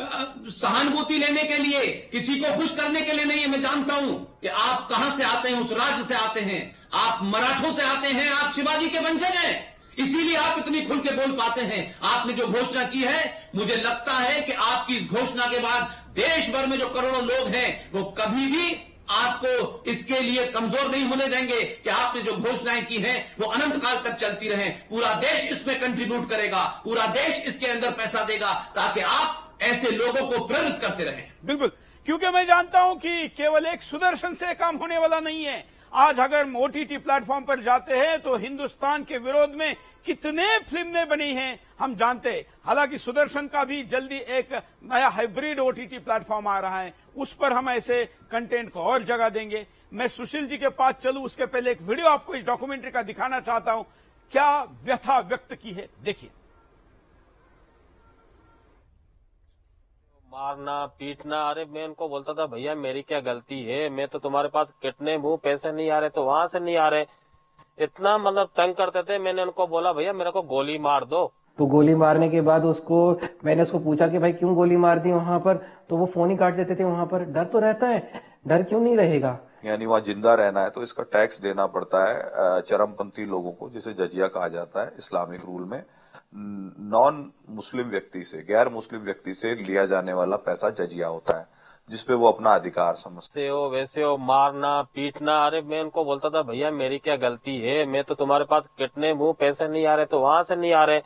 सहानुभूति लेने के लिए, किसी को खुश करने के लिए नहीं है। मैं जानता हूं कि आप कहां से आते हैं, उस राज्य से आते हैं, आप मराठों से आते हैं, आप शिवाजी के वंशज हैं। इसीलिए आप इतनी खुल के बोल पाते हैं। आपने जो घोषणा की है, मुझे लगता है कि आपकी इस घोषणा के बाद देश भर में जो करोड़ों लोग हैं वो कभी भी आपको इसके लिए कमजोर नहीं होने देंगे कि आपने जो घोषणाएं की हैं वो अनंत काल तक चलती रहें। पूरा देश इसमें कंट्रीब्यूट करेगा, पूरा देश इसके अंदर पैसा देगा ताकि आप ऐसे लोगों को प्रेरित करते रहें। बिल्कुल, क्योंकि मैं जानता हूं कि केवल एक सुदर्शन से काम होने वाला नहीं है। आज अगर हम ओटीटी प्लेटफॉर्म पर जाते हैं तो हिंदुस्तान के विरोध में कितने फिल्में बनी हैं हम जानते हैं। हालांकि सुदर्शन का भी जल्दी एक नया हाइब्रिड ओटीटी प्लेटफॉर्म आ रहा है, उस पर हम ऐसे कंटेंट को और जगह देंगे। मैं सुशील जी के पास चलूं उसके पहले एक वीडियो आपको इस डॉक्यूमेंट्री का दिखाना चाहता हूं, क्या व्यथा व्यक्त की है, देखिए। मारना पीटना, अरे मैं उनको बोलता था भैया मेरी क्या गलती है, मैं तो तुम्हारे पास कितने हूँ, पैसे नहीं आ रहे तो वहां से नहीं आ रहे, इतना मतलब तंग करते थे। मैंने उनको बोला भैया मेरे को गोली मार दो। तो गोली मारने के बाद मैंने उसको पूछा कि भाई क्यों गोली मार दी वहां पर, तो वो फोन ही काट देते थे। वहां पर डर तो रहता है, डर क्यों नहीं रहेगा। यानी वहाँ जिंदा रहना है तो इसका टैक्स देना पड़ता है चरमपंथी लोगों को, जिसे जजिया कहा जाता है इस्लामिक रूल में। नॉन मुस्लिम व्यक्ति से, गैर मुस्लिम व्यक्ति से लिया जाने वाला पैसा जजिया होता है, जिसपे वो अपना अधिकार समझते हो। वैसे हो मारना पीटना, अरे मैं उनको बोलता था भैया मेरी क्या गलती है, मैं तो तुम्हारे पास कितने हूँ, पैसे नहीं आ रहे तो वहां से नहीं आ रहे,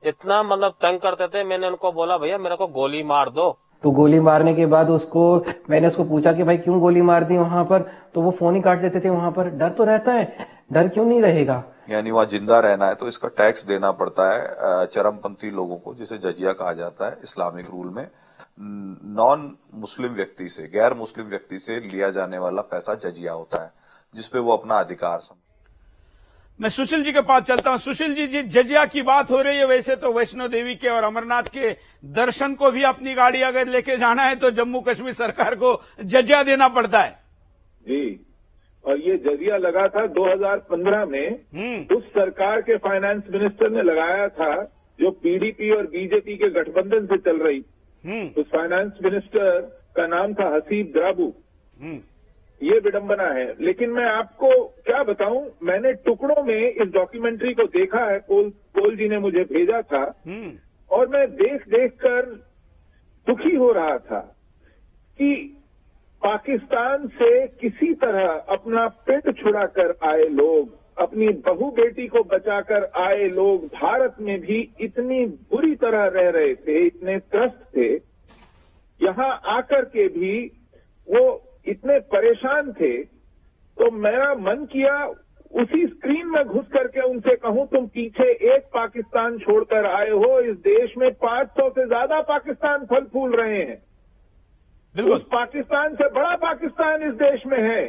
इतना मतलब तंग करते थे। मैंने उनको बोला भैया मेरे को गोली मार दो। तो गोली मारने के बाद मैंने उसको पूछा कि भाई क्यों गोली मार दी वहां पर, तो वो फोन ही काट देते थे। वहां पर डर तो रहता है, डर क्यों नहीं रहेगा। यानी वहाँ जिंदा रहना है तो इसका टैक्स देना पड़ता है चरमपंथी लोगों को, जिसे जजिया कहा जाता है इस्लामिक रूल में। नॉन मुस्लिम व्यक्ति से, गैर मुस्लिम व्यक्ति से लिया जाने वाला पैसा जजिया होता है, जिसपे वो अपना अधिकार समझते। मैं सुशील जी के पास चलता हूं। सुशील जी, जजिया की बात हो रही है, वैसे तो वैष्णो देवी के और अमरनाथ के दर्शन को भी अपनी गाड़ी अगर लेके जाना है तो जम्मू कश्मीर सरकार को जजिया देना पड़ता है जी। और ये जजिया लगा था 2015 में, उस सरकार के फाइनेंस मिनिस्टर ने लगाया था जो पीडीपी और बीजेपी के गठबंधन से चल रही। उस फाइनेंस मिनिस्टर का नाम था हसीब द्राबू। ये विडंबना है। लेकिन मैं आपको क्या बताऊं, मैंने टुकड़ों में इस डॉक्यूमेंट्री को देखा है, पोल जी ने मुझे भेजा था, और मैं देख कर दुखी हो रहा था कि पाकिस्तान से किसी तरह अपना पेट छुड़ाकर आए लोग, अपनी बहू बेटी को बचाकर आए लोग भारत में भी इतनी बुरी तरह रह रहे थे, इतने त्रस्त थे, यहां आकर के भी वो इतने परेशान थे। तो मेरा मन किया उसी स्क्रीन में घुस करके उनसे कहूं, तुम पीछे एक पाकिस्तान छोड़कर आए हो, इस देश में 500 से ज्यादा पाकिस्तान फल फूल रहे हैं। उस पाकिस्तान से बड़ा पाकिस्तान इस देश में है,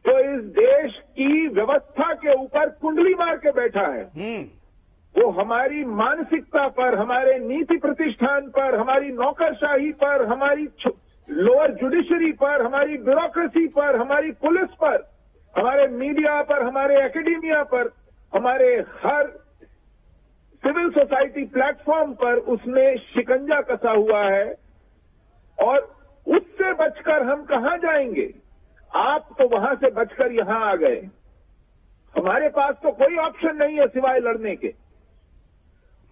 तो इस देश की व्यवस्था के ऊपर कुंडली मार के बैठा है। वो हमारी मानसिकता पर, हमारे नीति प्रतिष्ठान पर, हमारी नौकरशाही पर, हमारी लोअर जुडिशरी पर, हमारी ब्यूरोक्रेसी पर, हमारी पुलिस पर, हमारे मीडिया पर, हमारे एकेडेमिया पर, हमारे हर सिविल सोसाइटी प्लेटफॉर्म पर उसने शिकंजा कसा हुआ है। और उससे बचकर हम कहां जाएंगे। आप तो वहां से बचकर यहां आ गए, हमारे पास तो कोई ऑप्शन नहीं है सिवाय लड़ने के,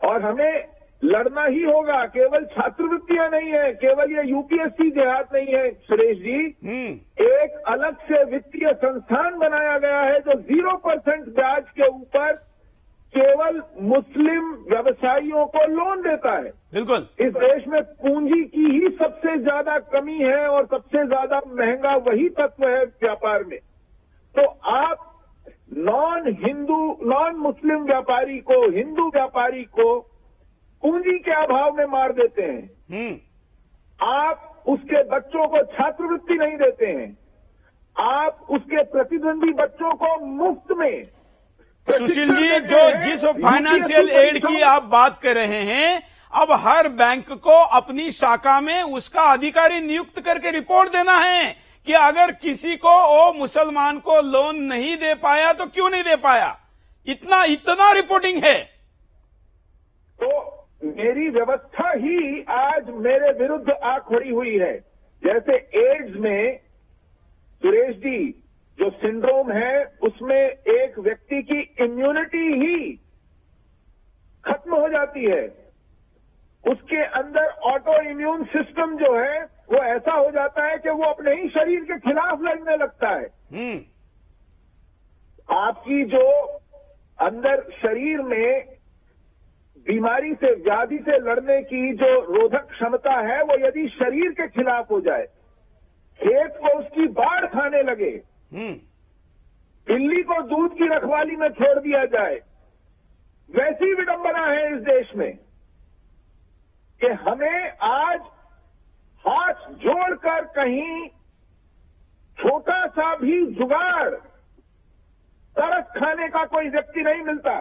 और हमें लड़ना ही होगा। केवल छात्रवृत्तियां नहीं है, केवल ये यूपीएससी जिहाद नहीं है सुरेश जी। एक अलग से वित्तीय संस्थान बनाया गया है जो 0% ब्याज के ऊपर केवल मुस्लिम व्यवसायियों को लोन देता है। बिल्कुल, इस देश में पूंजी की ही सबसे ज्यादा कमी है और सबसे ज्यादा महंगा वही तत्व है व्यापार में। तो आप नॉन मुस्लिम व्यापारी को, हिंदू व्यापारी को पूंजी के अभाव में मार देते हैं। आप उसके बच्चों को छात्रवृत्ति नहीं देते हैं, आप उसके प्रतिद्वंदी बच्चों को मुफ्त में। सुशील जी, जिस फाइनेंशियल एड की आप बात कर रहे हैं, अब हर बैंक को अपनी शाखा में उसका अधिकारी नियुक्त करके रिपोर्ट देना है कि अगर किसी को वो मुसलमान को लोन नहीं दे पाया तो क्यों नहीं दे पाया। इतना रिपोर्टिंग है। तो मेरी व्यवस्था ही आज मेरे विरुद्ध आ खड़ी हुई है। जैसे एड्स में सुरेश जी जो सिंड्रोम है, उसमें एक व्यक्ति की इम्यूनिटी ही खत्म हो जाती है, उसके अंदर ऑटो इम्यून सिस्टम जो है वो ऐसा हो जाता है कि वो अपने ही शरीर के खिलाफ लड़ने लगता है। आपकी जो अंदर शरीर में बीमारी से, व्याधि से लड़ने की जो रोधक क्षमता है वो यदि शरीर के खिलाफ हो जाए, खेत को उसकी बाढ़ खाने लगे, बिल्ली को दूध की रखवाली में छोड़ दिया जाए, वैसी विडंबना है इस देश में कि हमें आज हाथ जोड़कर कहीं छोटा सा भी जुगाड़ तरस खाने का कोई व्यक्ति नहीं मिलता।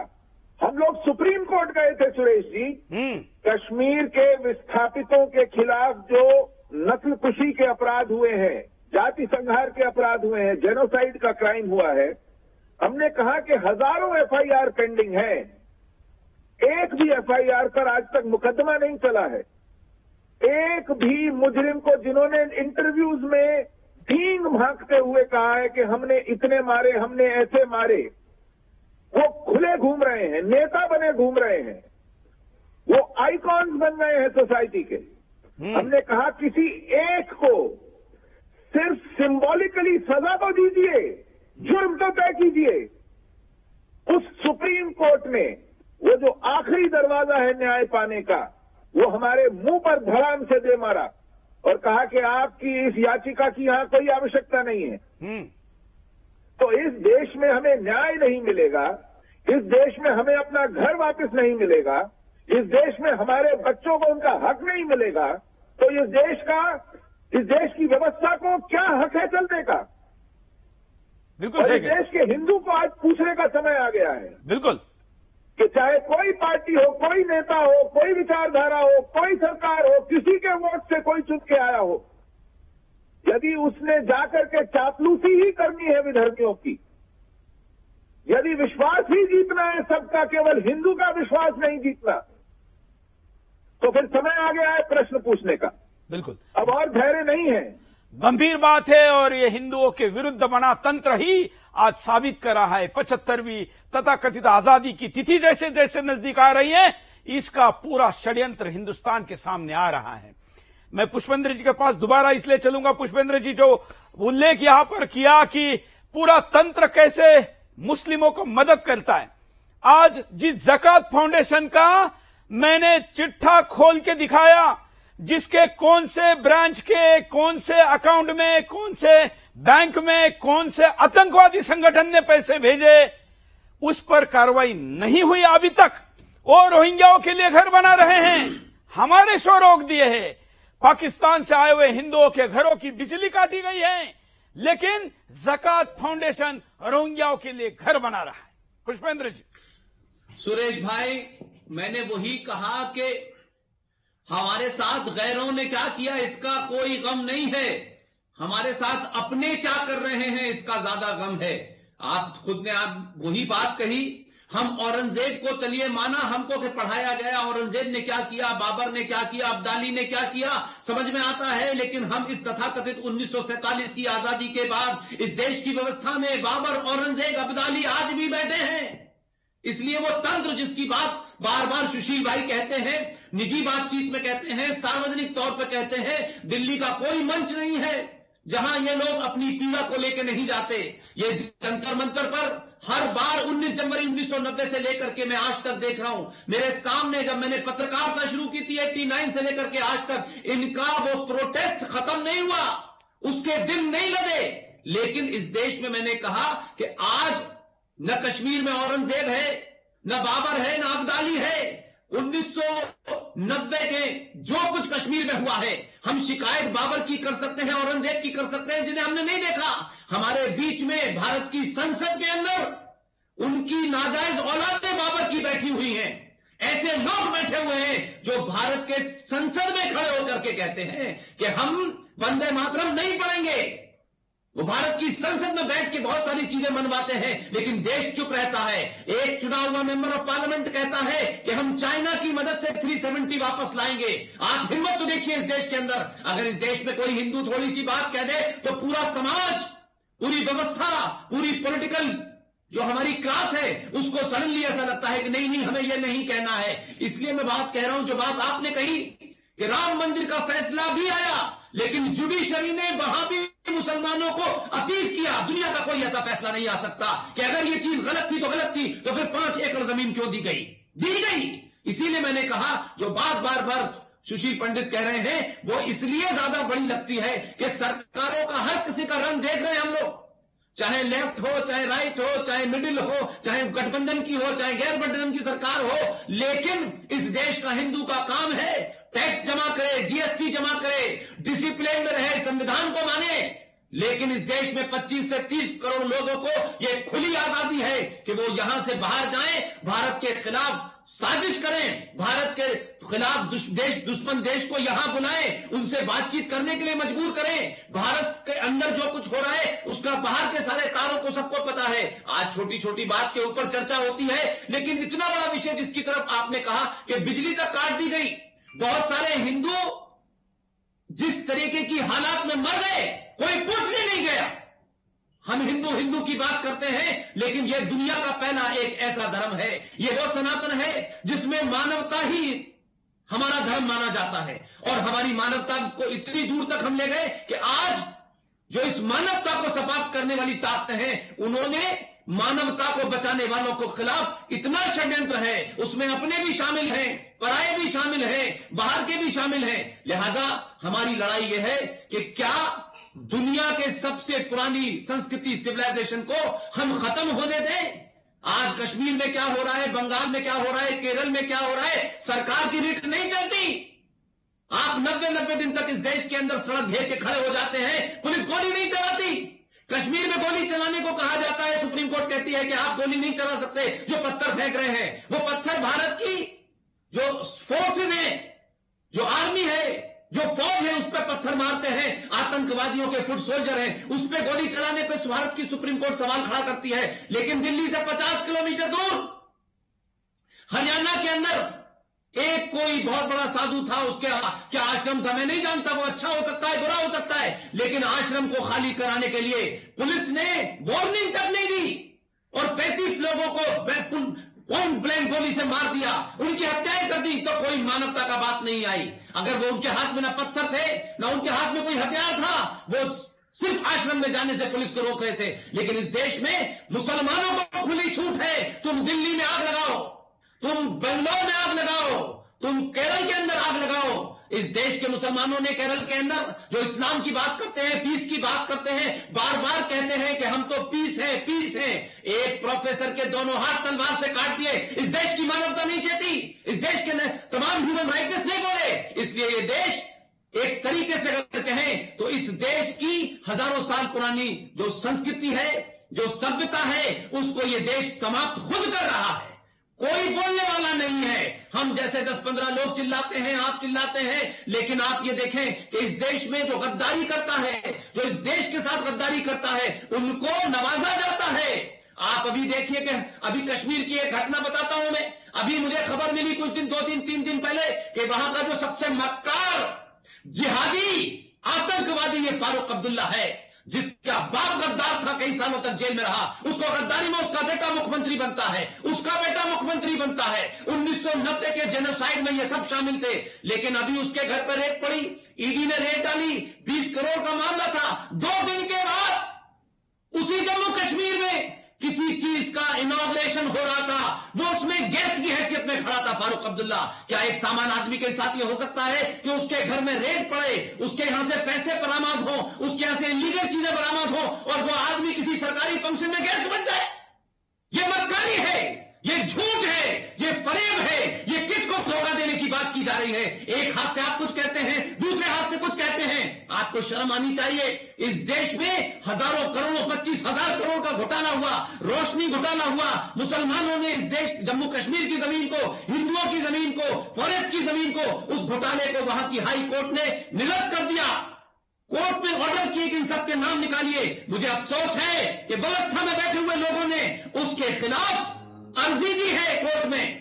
हम लोग सुप्रीम कोर्ट गए थे सुरेश जी, कश्मीर के विस्थापितों के खिलाफ जो नस्लकुशी के अपराध हुए हैं, जाति संहार के अपराध हुए हैं, जेनोसाइड का क्राइम हुआ है, हमने कहा कि हजारों एफआईआर पेंडिंग है, एक भी एफआईआर पर आज तक मुकदमा नहीं चला है। एक भी मुजरिम को जिन्होंने इंटरव्यूज में डींग भांकते हुए कहा है कि हमने इतने मारे, हमने ऐसे मारे, वो खुले घूम रहे हैं, नेता बने घूम रहे हैं, वो आइकॉन्स बन गए हैं सोसाइटी के। हमने कहा किसी एक को सिर्फ सिंबॉलिकली सजा तो दीजिए, जुर्म तो तय कीजिए। उस सुप्रीम कोर्ट ने वो जो आखिरी दरवाजा है न्याय पाने का, वो हमारे मुंह पर धड़ाम से दे मारा और कहा कि आपकी इस याचिका की यहां कोई आवश्यकता नहीं है। तो इस देश में हमें न्याय नहीं मिलेगा, इस देश में हमें अपना घर वापस नहीं मिलेगा, इस देश में हमारे बच्चों को उनका हक नहीं मिलेगा, तो इस देश की व्यवस्था को क्या हक है चलने का? बिल्कुल और सही इस देश के हिंदू को आज पूछने का समय आ गया है। बिल्कुल, कि चाहे कोई पार्टी हो, कोई नेता हो, कोई विचारधारा हो, कोई सरकार हो, किसी के वोट से कोई चुन के आया हो, यदि उसने जाकर के चापलूसी ही करनी है विधर्मियों की, यदि विश्वास ही जीतना है सबका, केवल हिंदू का विश्वास नहीं जीतना, तो फिर समय आ गया है प्रश्न पूछने का। बिल्कुल, अब और धैर्य नहीं है। गंभीर बात है और ये हिंदुओं के विरुद्ध बना तंत्र ही आज साबित कर रहा है। 75वीं तथाकथित आजादी की तिथि जैसे जैसे नजदीक आ रही है, इसका पूरा षड्यंत्र हिंदुस्तान के सामने आ रहा है। मैं पुष्पेंद्र जी के पास दोबारा इसलिए चलूंगा। पुष्पेंद्र जी, जो उल्लेख यहां पर किया कि पूरा तंत्र कैसे मुस्लिमों को मदद करता है, आज जिस ज़कात फाउंडेशन का मैंने चिट्ठा खोल के दिखाया, जिसके कौन से ब्रांच के, कौन से अकाउंट में, कौन से बैंक में, कौन से आतंकवादी संगठन ने पैसे भेजे, उस पर कार्रवाई नहीं हुई अभी तक। वो रोहिंग्याओं के लिए घर बना रहे हैं, हमारे शो रोक दिए हैं, पाकिस्तान से आए हुए हिंदुओं के घरों की बिजली काटी गई है, लेकिन ज़कात फाउंडेशन रोहिंग्याओं के लिए घर बना रहा है। पुष्पेंद्र जी। सुरेश भाई, मैंने वही कहा कि हमारे साथ गैरों ने क्या किया इसका कोई गम नहीं है, हमारे साथ अपने क्या कर रहे हैं इसका ज्यादा गम है। आप खुद ने आप वही बात कही, हम औरंगजेब को चलिए माना हमको कि पढ़ाया गया, औरंगजेब ने क्या किया, बाबर ने क्या किया, अब्दाली ने क्या किया, समझ में आता है, लेकिन हम इस तथाकथित 1947 की आजादी के बाद इस देश की व्यवस्था में बाबर, औरंगजेब, अब्दाली आज भी बैठे हैं। इसलिए वो तंत्र जिसकी बात बार बार सुशील भाई कहते हैं, निजी बातचीत में कहते हैं, सार्वजनिक तौर पर कहते हैं, दिल्ली का कोई मंच नहीं है जहां ये लोग अपनी पीड़ा को लेकर नहीं जाते। ये जंतर मंतर पर हर बार 19 जनवरी 1990 से लेकर के मैं आज तक देख रहा हूं, मेरे सामने जब मैंने पत्रकारिता शुरू की थी 89 से लेकर के आज तक, इनका वो प्रोटेस्ट खत्म नहीं हुआ, उसके दिन नहीं लगे। लेकिन इस देश में मैंने कहा कि आज न कश्मीर में औरंगजेब है, न बाबर है, न अब्दाली है। 1990 के जो कुछ कश्मीर में हुआ है, हम शिकायत बाबर की कर सकते हैं, औरंगजेब की कर सकते हैं, जिन्हें हमने नहीं देखा। हमारे बीच में भारत की संसद के अंदर उनकी नाजायज औलादें बाबर की बैठी हुई हैं। ऐसे लोग बैठे हुए हैं जो भारत के संसद में खड़े होकर के कहते हैं कि हम वंदे मातरम नहीं पढ़ेंगे। वो भारत की संसद में बैठ के बहुत सारी चीजें मनवाते हैं, लेकिन देश चुप रहता है। एक चुना हुआ मेंबर ऑफ पार्लियामेंट कहता है कि हम चाइना की मदद से 370 वापस लाएंगे। आप हिम्मत तो देखिए इस देश के अंदर, अगर इस देश में कोई हिंदू थोड़ी सी बात कह दे तो पूरा समाज, पूरी व्यवस्था, पूरी पॉलिटिकल जो हमारी क्लास है उसको सडनली ऐसा लगता है कि नहीं हमें यह नहीं कहना है। इसलिए मैं बात कह रहा हूं, जो बात आपने कही कि राम मंदिर का फैसला भी आया, लेकिन जुडिशरी ने वहां भी मुसलमानों को अपील किया। दुनिया का कोई ऐसा फैसला नहीं आ सकता कि अगर ये चीज गलत थी तो गलत थी, तो फिर 5 एकड़ जमीन क्यों दी गई। इसीलिए मैंने कहा, जो बात बार बार सुशील पंडित कह रहे हैं वो इसलिए ज्यादा बड़ी लगती है कि सरकारों का हर किसी का रंग देख रहे हैं हम लोग, चाहे लेफ्ट हो, चाहे राइट हो, चाहे मिडिल हो, चाहे गठबंधन की हो, चाहे गैर गठबंधन की सरकार हो, लेकिन इस देश का हिंदू का काम है टैक्स जमा करे, जीएसटी जमा करे, डिसिप्लिन में रहे, संविधान को माने। लेकिन इस देश में 25 से 30 करोड़ लोगों को यह खुली आजादी है कि वो यहां से बाहर जाएं, भारत के खिलाफ साजिश करें, भारत के खिलाफ दुश्मन देश को यहां बुलाएं, उनसे बातचीत करने के लिए मजबूर करें। भारत के अंदर जो कुछ हो रहा है उसका बाहर के सारे तारों को सबको पता है। आज छोटी छोटी बात के ऊपर चर्चा होती है, लेकिन इतना बड़ा विषय जिसकी तरफ आपने कहा कि बिजली तक काट दी गई, बहुत सारे हिंदू जिस तरीके की हालात में मर गए, कोई पूछने नहीं गया। हम हिंदू की बात करते हैं, लेकिन यह दुनिया का पहला एक ऐसा धर्म है, यह वो सनातन है जिसमें मानवता ही हमारा धर्म माना जाता है। और हमारी मानवता को इतनी दूर तक हम ले गए कि आज जो इस मानवता को समाप्त करने वाली ताकतें हैं, उन्होंने मानवता को बचाने वालों को खिलाफ इतना षड्यंत्र है, उसमें अपने भी शामिल हैं, पराये भी शामिल हैं, बाहर के भी शामिल हैं। लिहाजा हमारी लड़ाई यह है कि क्या दुनिया के सबसे पुरानी संस्कृति सिविलाइजेशन को हम खत्म होने दें। आज कश्मीर में क्या हो रहा है, बंगाल में क्या हो रहा है, केरल में क्या हो रहा है, सरकार की रीट नहीं चलती। आप 90 दिन तक इस देश के अंदर सड़क घेर के खड़े हो जाते हैं, पुलिस गोली नहीं चलाती। कश्मीर में गोली चलाने को कहा जाता है, सुप्रीम कोर्ट कहती है कि आप गोली नहीं चला सकते। जो पत्थर फेंक रहे हैं वो पत्थर भारत की जो फोर्सेज है, जो आर्मी है, जो फौज है, उस पर पत्थर मारते हैं। आतंकवादियों के फुट सोल्जर हैं, उस पर गोली चलाने पर भारत की सुप्रीम कोर्ट सवाल खड़ा करती है। लेकिन दिल्ली से 50 किलोमीटर दूर हरियाणा के अंदर एक कोई बहुत बड़ा साधु था, उसके क्या आश्रम था मैं नहीं जानता, वो अच्छा हो सकता है, बुरा हो सकता है, लेकिन आश्रम को खाली कराने के लिए पुलिस ने वार्निंग तक नहीं दी और 35 लोगों को पॉइंट ब्लैंक गोली से मार दिया, उनकी हत्याएं कर दी, तो कोई मानवता का बात नहीं आई। अगर वो उनके हाथ में ना पत्थर थे, ना उनके हाथ में कोई हथियार था, वो सिर्फ आश्रम में जाने से पुलिस को रोक रहे थे। लेकिन इस देश में मुसलमानों को खुली छूट है, तुम दिल्ली में आग लगाओ, तुम बेंगलोर में आग लगाओ, तुम केरल के अंदर आग लगाओ। इस देश के मुसलमानों ने केरल के अंदर जो इस्लाम की बात करते हैं, पीस की बात करते हैं, बार बार कहते हैं कि हम तो पीस हैं, पीस हैं। एक प्रोफेसर के दोनों हाथ तलवार से काट दिए। इस देश की मानवता नहीं चाहती, इस देश के तमाम ह्यूमन राइट्स नहीं बोले। इसलिए ये देश एक तरीके से अगर कहें तो इस देश की हजारों साल पुरानी जो संस्कृति है, जो सभ्यता है, उसको ये देश समाप्त खुद कर रहा है। कोई बोलने वाला नहीं है। हम जैसे 10-15 लोग चिल्लाते हैं, आप चिल्लाते हैं, लेकिन आप ये देखें कि इस देश में जो गद्दारी करता है, जो इस देश के साथ गद्दारी करता है, उनको नवाजा जाता है। आप अभी देखिए कि अभी कश्मीर की एक घटना बताता हूं मैं। अभी मुझे खबर मिली कुछ दिन, 2-3 दिन पहले कि वहां का जो सबसे मक्कार जिहादी आतंकवादी ये फारूक अब्दुल्ला है, जिसका बाप गद्दार था, कई सालों तक जेल में रहा, उसको गद्दारी में उसका बेटा मुख्यमंत्री बनता है, उसका बेटा मुख्यमंत्री बनता है। 1990 के जेनोसाइड में ये सब शामिल थे, लेकिन अभी उसके घर पर रेड पड़ी, ईडी ने रेड डाली, 20 करोड़ का मामला था। 2 दिन के बाद उसी जम्मू कश्मीर में किसी चीज का इनॉग्रेशन हो रहा था, वो उसमें गेस्ट की हैसियत में खड़ा था फारूक अब्दुल्ला। क्या एक सामान्य आदमी के साथ ये हो सकता है कि उसके घर में रेड पड़े, उसके यहां से पैसे बरामद हो, उसके यहां से इलीगल चीजें बरामद हो और वो आदमी किसी सरकारी फंक्शन में गेस्ट बन जाए? ये मक्कारी है, ये झूठ है, ये फरेब है, ये किसको धोखा देने की बात की जा रही है? एक हाथ से आप कुछ कहते हैं, दूसरे हाथ से कुछ कहते हैं। आपको शर्म आनी चाहिए। इस देश में हजारों करोड़ों, 25,000 करोड़ का घोटाला हुआ, रोशनी घोटाला हुआ। मुसलमानों ने इस देश जम्मू कश्मीर की जमीन को, हिंदुओं की जमीन को, फॉरेस्ट की जमीन को, उस घोटाले को वहां की हाई कोर्ट ने निरस्त कर दिया। कोर्ट में ऑर्डर किए कि इन सबके नाम निकालिए। मुझे अफसोस है कि व्यवस्था में बैठे हुए लोगों ने उसके खिलाफ अर्जी दी है कोर्ट में,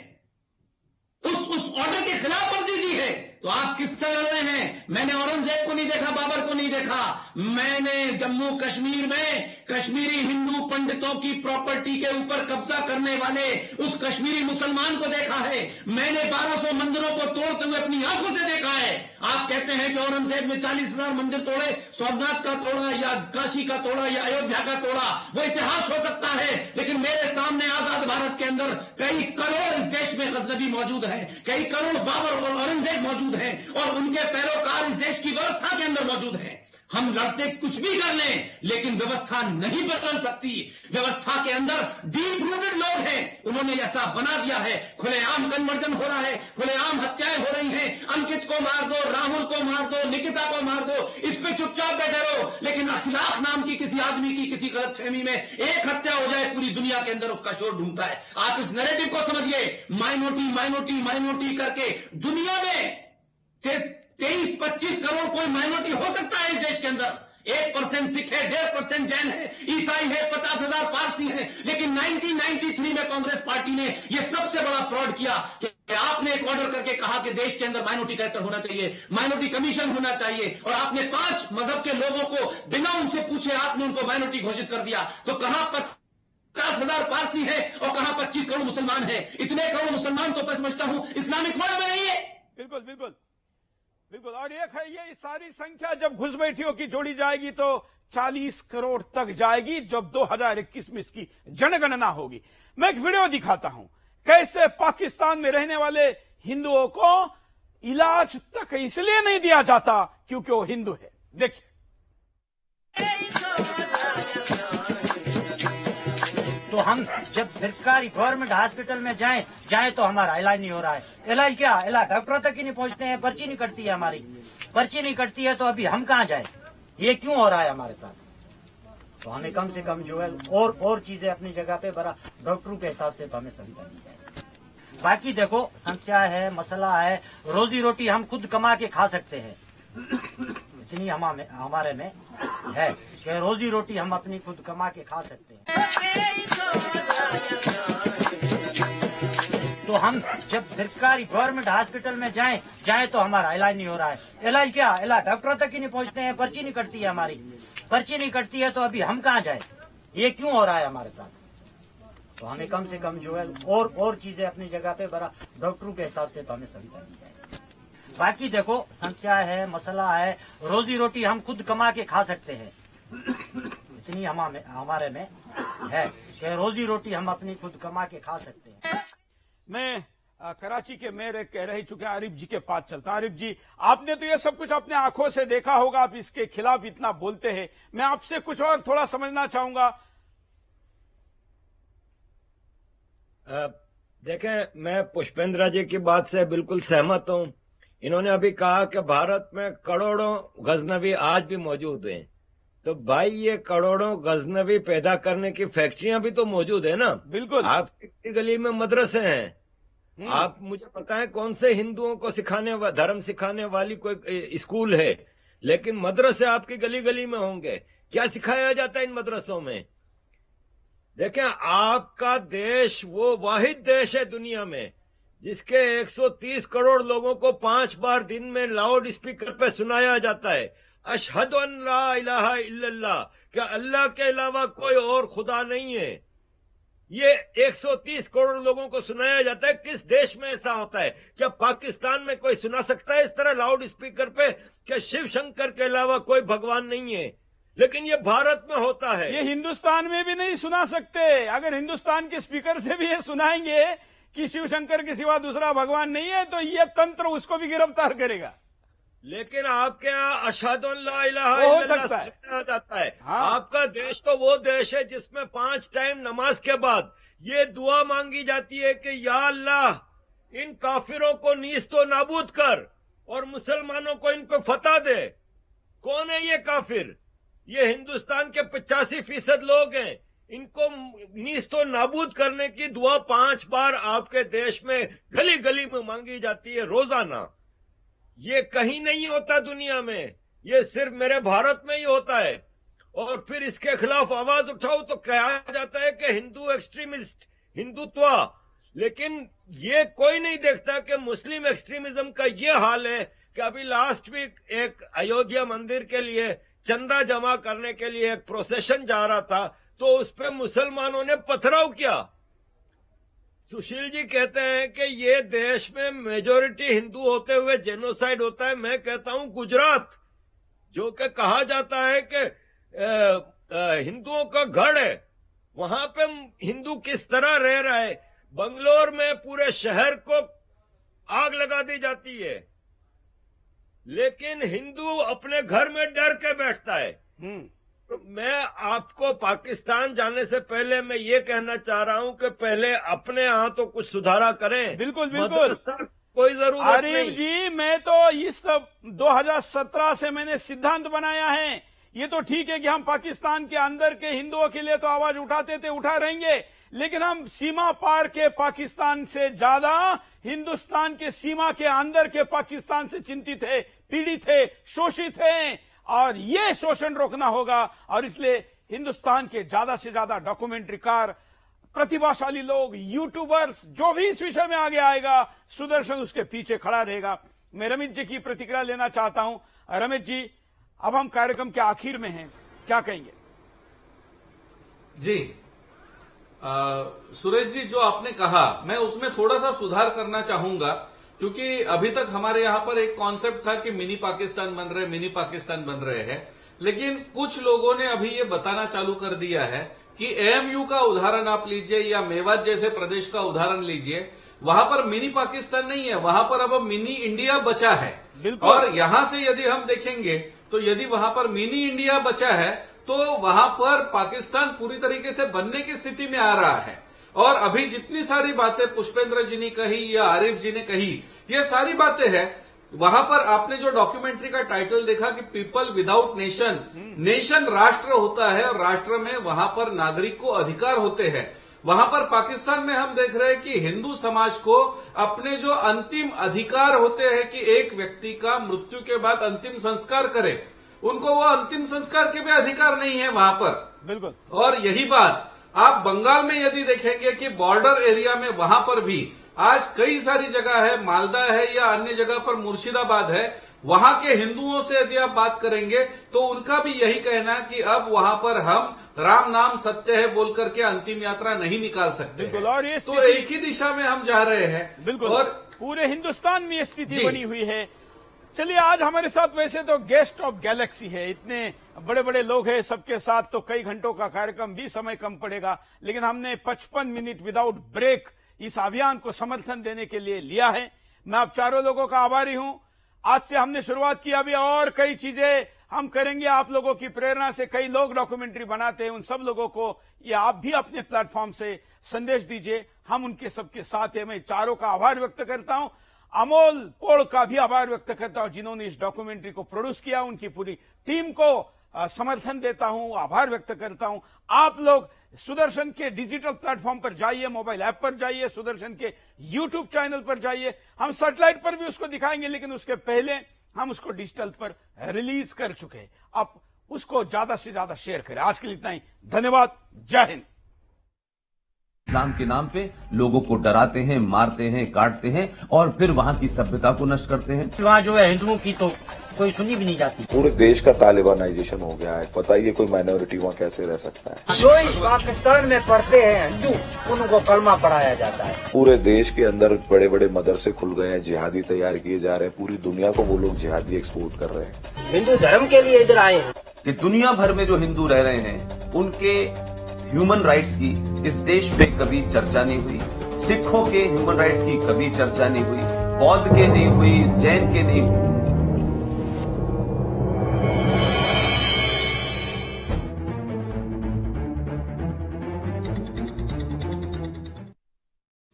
उस ऑर्डर के खिलाफ अर्जी दी है। तो आप किससे लड़ रहे हैं? मैंने औरंगजेब को नहीं देखा, बाबर को नहीं देखा। मैंने जम्मू कश्मीर में कश्मीरी हिंदू पंडितों की प्रॉपर्टी के ऊपर कब्जा करने वाले उस कश्मीरी मुसलमान को देखा है। मैंने 1200 मंदिरों को तोड़ते हुए अपनी आंखों से देखा है। आप कहते हैं कि औरंगजेब ने 40,000 मंदिर तोड़े, सोमनाथ का तोड़ा या काशी का तोड़ा या अयोध्या का तोड़ा, वो इतिहास हो सकता है, लेकिन मेरे सामने आजाद भारत के अंदर कई करोड़ इस देश में गजनबी मौजूद है, कई करोड़ बाबर और औरंगजेब मौजूद हैं और उनके पैरोकार इस देश की व्यवस्था के अंदर मौजूद हैं। हम लड़ते कुछ भी कर लें, लेकिन व्यवस्था नहीं बदल सकती। व्यवस्था के अंदर डीप रूटेड लोग हैं, उन्होंने ऐसा बना दिया है। खुलेआम कन्वर्जन हो रहा है, खुलेआम हत्याएं हो रही हैं। अंकित को मार दो, राहुल को मार दो, निकिता को मार दो, इस पे चुपचाप बैठे रहो, लेकिन अखिलाफ नाम की किसी आदमी की किसी गलतफहमी में एक हत्या हो जाए, पूरी दुनिया के अंदर उसका शोर ढूंढता है। आप इस नैरेटिव को समझिए। माइनॉरिटी माइनॉरिटी माइनॉरिटी करके दुनिया में 23-25 करोड़ कोई माइनॉरिटी हो सकता है इस देश के अंदर। 1% सिख है, 1.5% जैन है, ईसाई है, 50,000 पारसी है, लेकिन 1993 में कांग्रेस पार्टी ने यह सबसे बड़ा फ्रॉड किया कि आपने एक ऑर्डर करके कहा कि देश के अंदर माइनॉरिटी कैरेक्टर होना चाहिए, माइनॉरिटी कमीशन होना चाहिए, और आपने 5 मजहब के लोगों को बिना उनसे पूछे आपने उनको माइनॉरिटी घोषित कर दिया। तो कहां 50,000 पारसी है और कहां 25 करोड़ मुसलमान है? इतने करोड़ मुसलमान तो मैं समझता हूं इस्लामिक वर्ल्ड में नहीं है। बिल्कुल बिल्कुल बिल्कुल। और एक है ये सारी संख्या जब घुसपैठियों की जोड़ी जाएगी तो 40 करोड़ तक जाएगी, जब 2021 में इसकी जनगणना होगी। मैं एक वीडियो दिखाता हूं कैसे पाकिस्तान में रहने वाले हिंदुओं को इलाज तक इसलिए नहीं दिया जाता क्योंकि वो हिंदू है। देखिए। तो हम जब सरकारी गवर्नमेंट हॉस्पिटल में जाएं तो हमारा इलाज नहीं हो रहा है। इलाज क्या, इलाज डॉक्टरों तक ही नहीं पहुंचते हैं, पर्ची नहीं कटती है, हमारी पर्ची नहीं कटती है, तो अभी हम कहाँ जाएं? ये क्यों हो रहा है हमारे साथ? तो हमें कम से कम जो है और चीजें अपनी जगह पे बड़ा डॉक्टरों के हिसाब से तो हमें सुविधा दी जाए। बाकी देखो, समस्या है, मसला है, रोजी रोटी हम खुद कमा के खा सकते हैं, इतनी हमारे में है कि रोजी रोटी हम अपनी खुद कमा के खा सकते हैं। तो हम जब सरकारी गवर्नमेंट हॉस्पिटल में जाएं तो हमारा इलाज नहीं हो रहा है। इलाज क्या, इलाज डॉक्टरों तक ही नहीं पहुंचते हैं, पर्ची नहीं कटती है, हमारी पर्ची नहीं कटती है, तो अभी हम कहाँ जाएं? ये क्यों हो रहा है हमारे साथ? तो हमें कम से कम जो है और चीजें अपनी जगह पे बड़ा डॉक्टरों के हिसाब से तो हमें सुविधा दी जाए। बाकी देखो, समस्या है, मसला है, रोजी रोटी हम खुद कमा के खा सकते हैं, इतनी हमारे में है कि रोजी रोटी हम अपनी खुद कमा के खा सकते हैं। मैं कराची के मेयर कह रहे चुके आरिफ जी के पास चलता। आरिफ जी, आपने तो ये सब कुछ अपने आंखों से देखा होगा, आप इसके खिलाफ इतना बोलते हैं, मैं आपसे कुछ और थोड़ा समझना चाहूंगा। देखें, मैं पुष्पेंद्र जी की बात से बिल्कुल सहमत हूं। इन्होंने अभी कहा कि भारत में करोड़ों गजनबी आज भी मौजूद हैं। तो भाई, ये करोड़ों गजनबी पैदा करने की फैक्ट्रियां भी तो मौजूद है ना। बिल्कुल। आपकी गली में मदरसे हैं, आप मुझे बताएं कौन से हिंदुओं को धर्म सिखाने वाली कोई स्कूल है? लेकिन मदरसे आपकी गली गली में होंगे। क्या सिखाया जाता है इन मदरसों में? देखें, आपका देश वो वाहिद देश है दुनिया में जिसके 130 करोड़ लोगों को 5 बार दिन में लाउड स्पीकर पे सुनाया जाता है, अशहदु अन ला इलाहा इल्लल्लाह, क्या अल्लाह के अलावा कोई और खुदा नहीं है। ये 130 करोड़ लोगों को सुनाया जाता है। किस देश में ऐसा होता है? क्या पाकिस्तान में कोई सुना सकता है इस तरह लाउड स्पीकर पे कि शिव शंकर के अलावा कोई भगवान नहीं है? लेकिन ये भारत में होता है। ये हिंदुस्तान में भी नहीं सुना सकते। अगर हिंदुस्तान के स्पीकर से भी ये सुनाएंगे कि शिव शंकर के सिवा दूसरा भगवान नहीं है, तो ये तंत्र उसको भी गिरफ्तार करेगा। लेकिन आपके यहाँ अशहदु अन ला इलाहा इल्लल्लाह सुनाया जाता है। हाँ। आपका देश तो वो देश है जिसमें 5 टाइम नमाज के बाद ये दुआ मांगी जाती है कि या अल्लाह, इन काफिरों को नीस्तो नाबूद कर और मुसलमानों को इन पे फतह दे। कौन है ये काफिर? ये हिंदुस्तान के 85% लोग हैं। इनको नीस्तो नाबूद करने की दुआ 5 बार आपके देश में गली गली में मांगी जाती है रोजाना। ये कहीं नहीं होता दुनिया में, ये सिर्फ मेरे भारत में ही होता है। और फिर इसके खिलाफ आवाज उठाओ तो कहा जाता है कि हिंदू एक्सट्रीमिस्ट, हिंदुत्व। लेकिन ये कोई नहीं देखता कि मुस्लिम एक्सट्रीमिज्म का ये हाल है कि अभी लास्ट वीक एक अयोध्या मंदिर के लिए चंदा जमा करने के लिए एक प्रोसेशन जा रहा था, तो उस पे मुसलमानों ने पथराव किया। सुशील जी कहते हैं कि ये देश में मेजोरिटी हिंदू होते हुए जेनोसाइड होता है। मैं कहता हूं गुजरात, जो कि कहा जाता है कि हिंदुओं का गढ़ है, वहां पे हिंदू किस तरह रह रहा है। बंगलोर में पूरे शहर को आग लगा दी जाती है, लेकिन हिंदू अपने घर में डर के बैठता है। तो मैं आपको पाकिस्तान जाने से पहले मैं ये कहना चाह रहा हूं कि पहले अपने यहाँ तो कुछ सुधारा करें। बिल्कुल बिल्कुल, कोई जरूरत आरिफ नहीं। जी, मैं तो इस 2017 से मैंने सिद्धांत बनाया है। ये तो ठीक है कि हम पाकिस्तान के अंदर के हिंदुओं के लिए तो आवाज उठाते थे, उठा रहेंगे, लेकिन हम सीमा पार के पाकिस्तान से ज्यादा हिंदुस्तान के सीमा के अंदर के पाकिस्तान से चिंतित है, पीड़ित है, शोषित है, और ये शोषण रोकना होगा। और इसलिए हिंदुस्तान के ज्यादा से ज्यादा डॉक्यूमेंट्रीकार, प्रतिभाशाली लोग, यूट्यूबर्स, जो भी इस विषय में आगे आएगा, सुदर्शन उसके पीछे खड़ा रहेगा। मैं रमेश जी की प्रतिक्रिया लेना चाहता हूं। रमेश जी, अब हम कार्यक्रम के आखिर में हैं, क्या कहेंगे? जी, सुरेश जी, जो आपने कहा मैं उसमें थोड़ा सा सुधार करना चाहूंगा, क्योंकि अभी तक हमारे यहां पर एक कॉन्सेप्ट था कि मिनी पाकिस्तान बन रहे हैं, लेकिन कुछ लोगों ने अभी ये बताना चालू कर दिया है कि एएमयू का उदाहरण आप लीजिए या मेवात जैसे प्रदेश का उदाहरण लीजिए, वहां पर मिनी पाकिस्तान नहीं है, वहां पर अब मिनी इंडिया बचा है। और यहां से यदि हम देखेंगे तो यदि वहां पर मिनी इंडिया बचा है तो वहां पर पाकिस्तान पूरी तरीके से बनने की स्थिति में आ रहा है। और अभी जितनी सारी बातें पुष्पेंद्र जी ने कही या आरिफ जी ने कही, ये सारी बातें हैं। वहां पर आपने जो डॉक्यूमेंट्री का टाइटल देखा कि पीपल विदाउट नेशन, नेशन राष्ट्र होता है और राष्ट्र में वहां पर नागरिक को अधिकार होते हैं। वहां पर पाकिस्तान में हम देख रहे हैं कि हिंदू समाज को अपने जो अंतिम अधिकार होते हैं कि एक व्यक्ति का मृत्यु के बाद अंतिम संस्कार करे, उनको वो अंतिम संस्कार के भी अधिकार नहीं है वहां पर। बिल्कुल। और यही बात आप बंगाल में यदि देखेंगे कि बॉर्डर एरिया में वहां पर भी आज कई सारी जगह है, मालदा है या अन्य जगह पर मुर्शिदाबाद है, वहां के हिंदुओं से यदि आप बात करेंगे तो उनका भी यही कहना है कि अब वहां पर हम राम नाम सत्य है बोल करके अंतिम यात्रा नहीं निकाल सकते। बिल्कुल। और ये तो एक ही दिशा में हम जा रहे हैं। बिल्कुल। और पूरे हिंदुस्तान में ये स्थिति बनी हुई है। चलिए, आज हमारे साथ वैसे तो गेस्ट ऑफ गैलेक्सी है, इतने बड़े बड़े लोग हैं, सबके साथ तो कई घंटों का कार्यक्रम भी समय कम पड़ेगा, लेकिन हमने 55 मिनट विदाउट ब्रेक इस अभियान को समर्थन देने के लिए लिया है। मैं आप चारों लोगों का आभारी हूं। आज से हमने शुरुआत की, अभी और कई चीजें हम करेंगे। आप लोगों की प्रेरणा से कई लोग डॉक्यूमेंट्री बनाते हैं, उन सब लोगों को ये आप भी अपने प्लेटफॉर्म से संदेश दीजिए, हम उनके सबके साथ हैं। मैं चारों का आभार व्यक्त करता हूं। अमोल पोल का भी आभार व्यक्त करता हूं, जिन्होंने इस डॉक्यूमेंट्री को प्रोड्यूस किया, उनकी पूरी टीम को समर्थन देता हूं, आभार व्यक्त करता हूं। आप लोग सुदर्शन के डिजिटल प्लेटफॉर्म पर जाइए, मोबाइल ऐप पर जाइए, सुदर्शन के यूट्यूब चैनल पर जाइए। हम सैटेलाइट पर भी उसको दिखाएंगे, लेकिन उसके पहले हम उसको डिजिटल पर रिलीज कर चुके हैं। आप उसको ज्यादा से ज्यादा शेयर करें। आज के लिए इतना ही, धन्यवाद, जय हिंद। इस्लाम के नाम पे लोगों को डराते हैं, मारते हैं, काटते हैं और फिर वहाँ की सभ्यता को नष्ट करते हैं। वहाँ जो है हिंदुओं की तो कोई सुनी भी नहीं जाती। पूरे देश का तालिबानाइजेशन हो गया है। बताइए कोई माइनॉरिटी वहाँ कैसे रह सकता है? जो इस पाकिस्तान में पढ़ते हैं हिंदू, उनको कलमा पढ़ाया जाता है। पूरे देश के अंदर बड़े बड़े मदरसे खुल गए हैं, जिहादी तैयार किए जा रहे हैं। पूरी दुनिया को वो लोग जिहादी एक्सपोर्ट कर रहे हैं। हिंदू धर्म के लिए इधर आए हैं कि दुनिया भर में जो हिंदू रह रहे हैं उनके ह्यूमन राइट्स की इस देश में कभी चर्चा नहीं हुई। सिखों के ह्यूमन राइट्स की कभी चर्चा नहीं हुई, बौद्ध के नहीं हुई, जैन के नहीं हुई।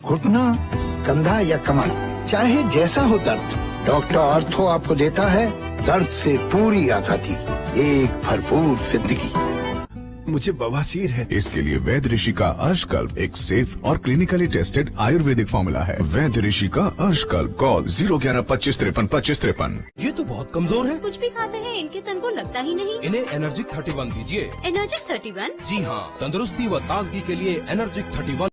घुटना, कंधा या कमर, चाहे जैसा हो दर्द, डॉक्टर ऑर्थो आपको देता है दर्द से पूरी आजादी, एक भरपूर जिंदगी। मुझे बवासीर है। इसके लिए वैद्य ऋषि का अर्शकल्प एक सेफ और क्लिनिकली टेस्टेड आयुर्वेदिक फॉर्मूला है। वैद्य ऋषि का अर्शकल्प, कॉल 011-2553-2553। ये तो बहुत कमजोर है। कुछ भी खाते हैं इनके तन को लगता ही नहीं। इन्हें एनर्जिक 31 दीजिए। एनर्जिक 31? जी हाँ, तंदुरुस्ती व ताजगी के लिए एनर्जिक 31।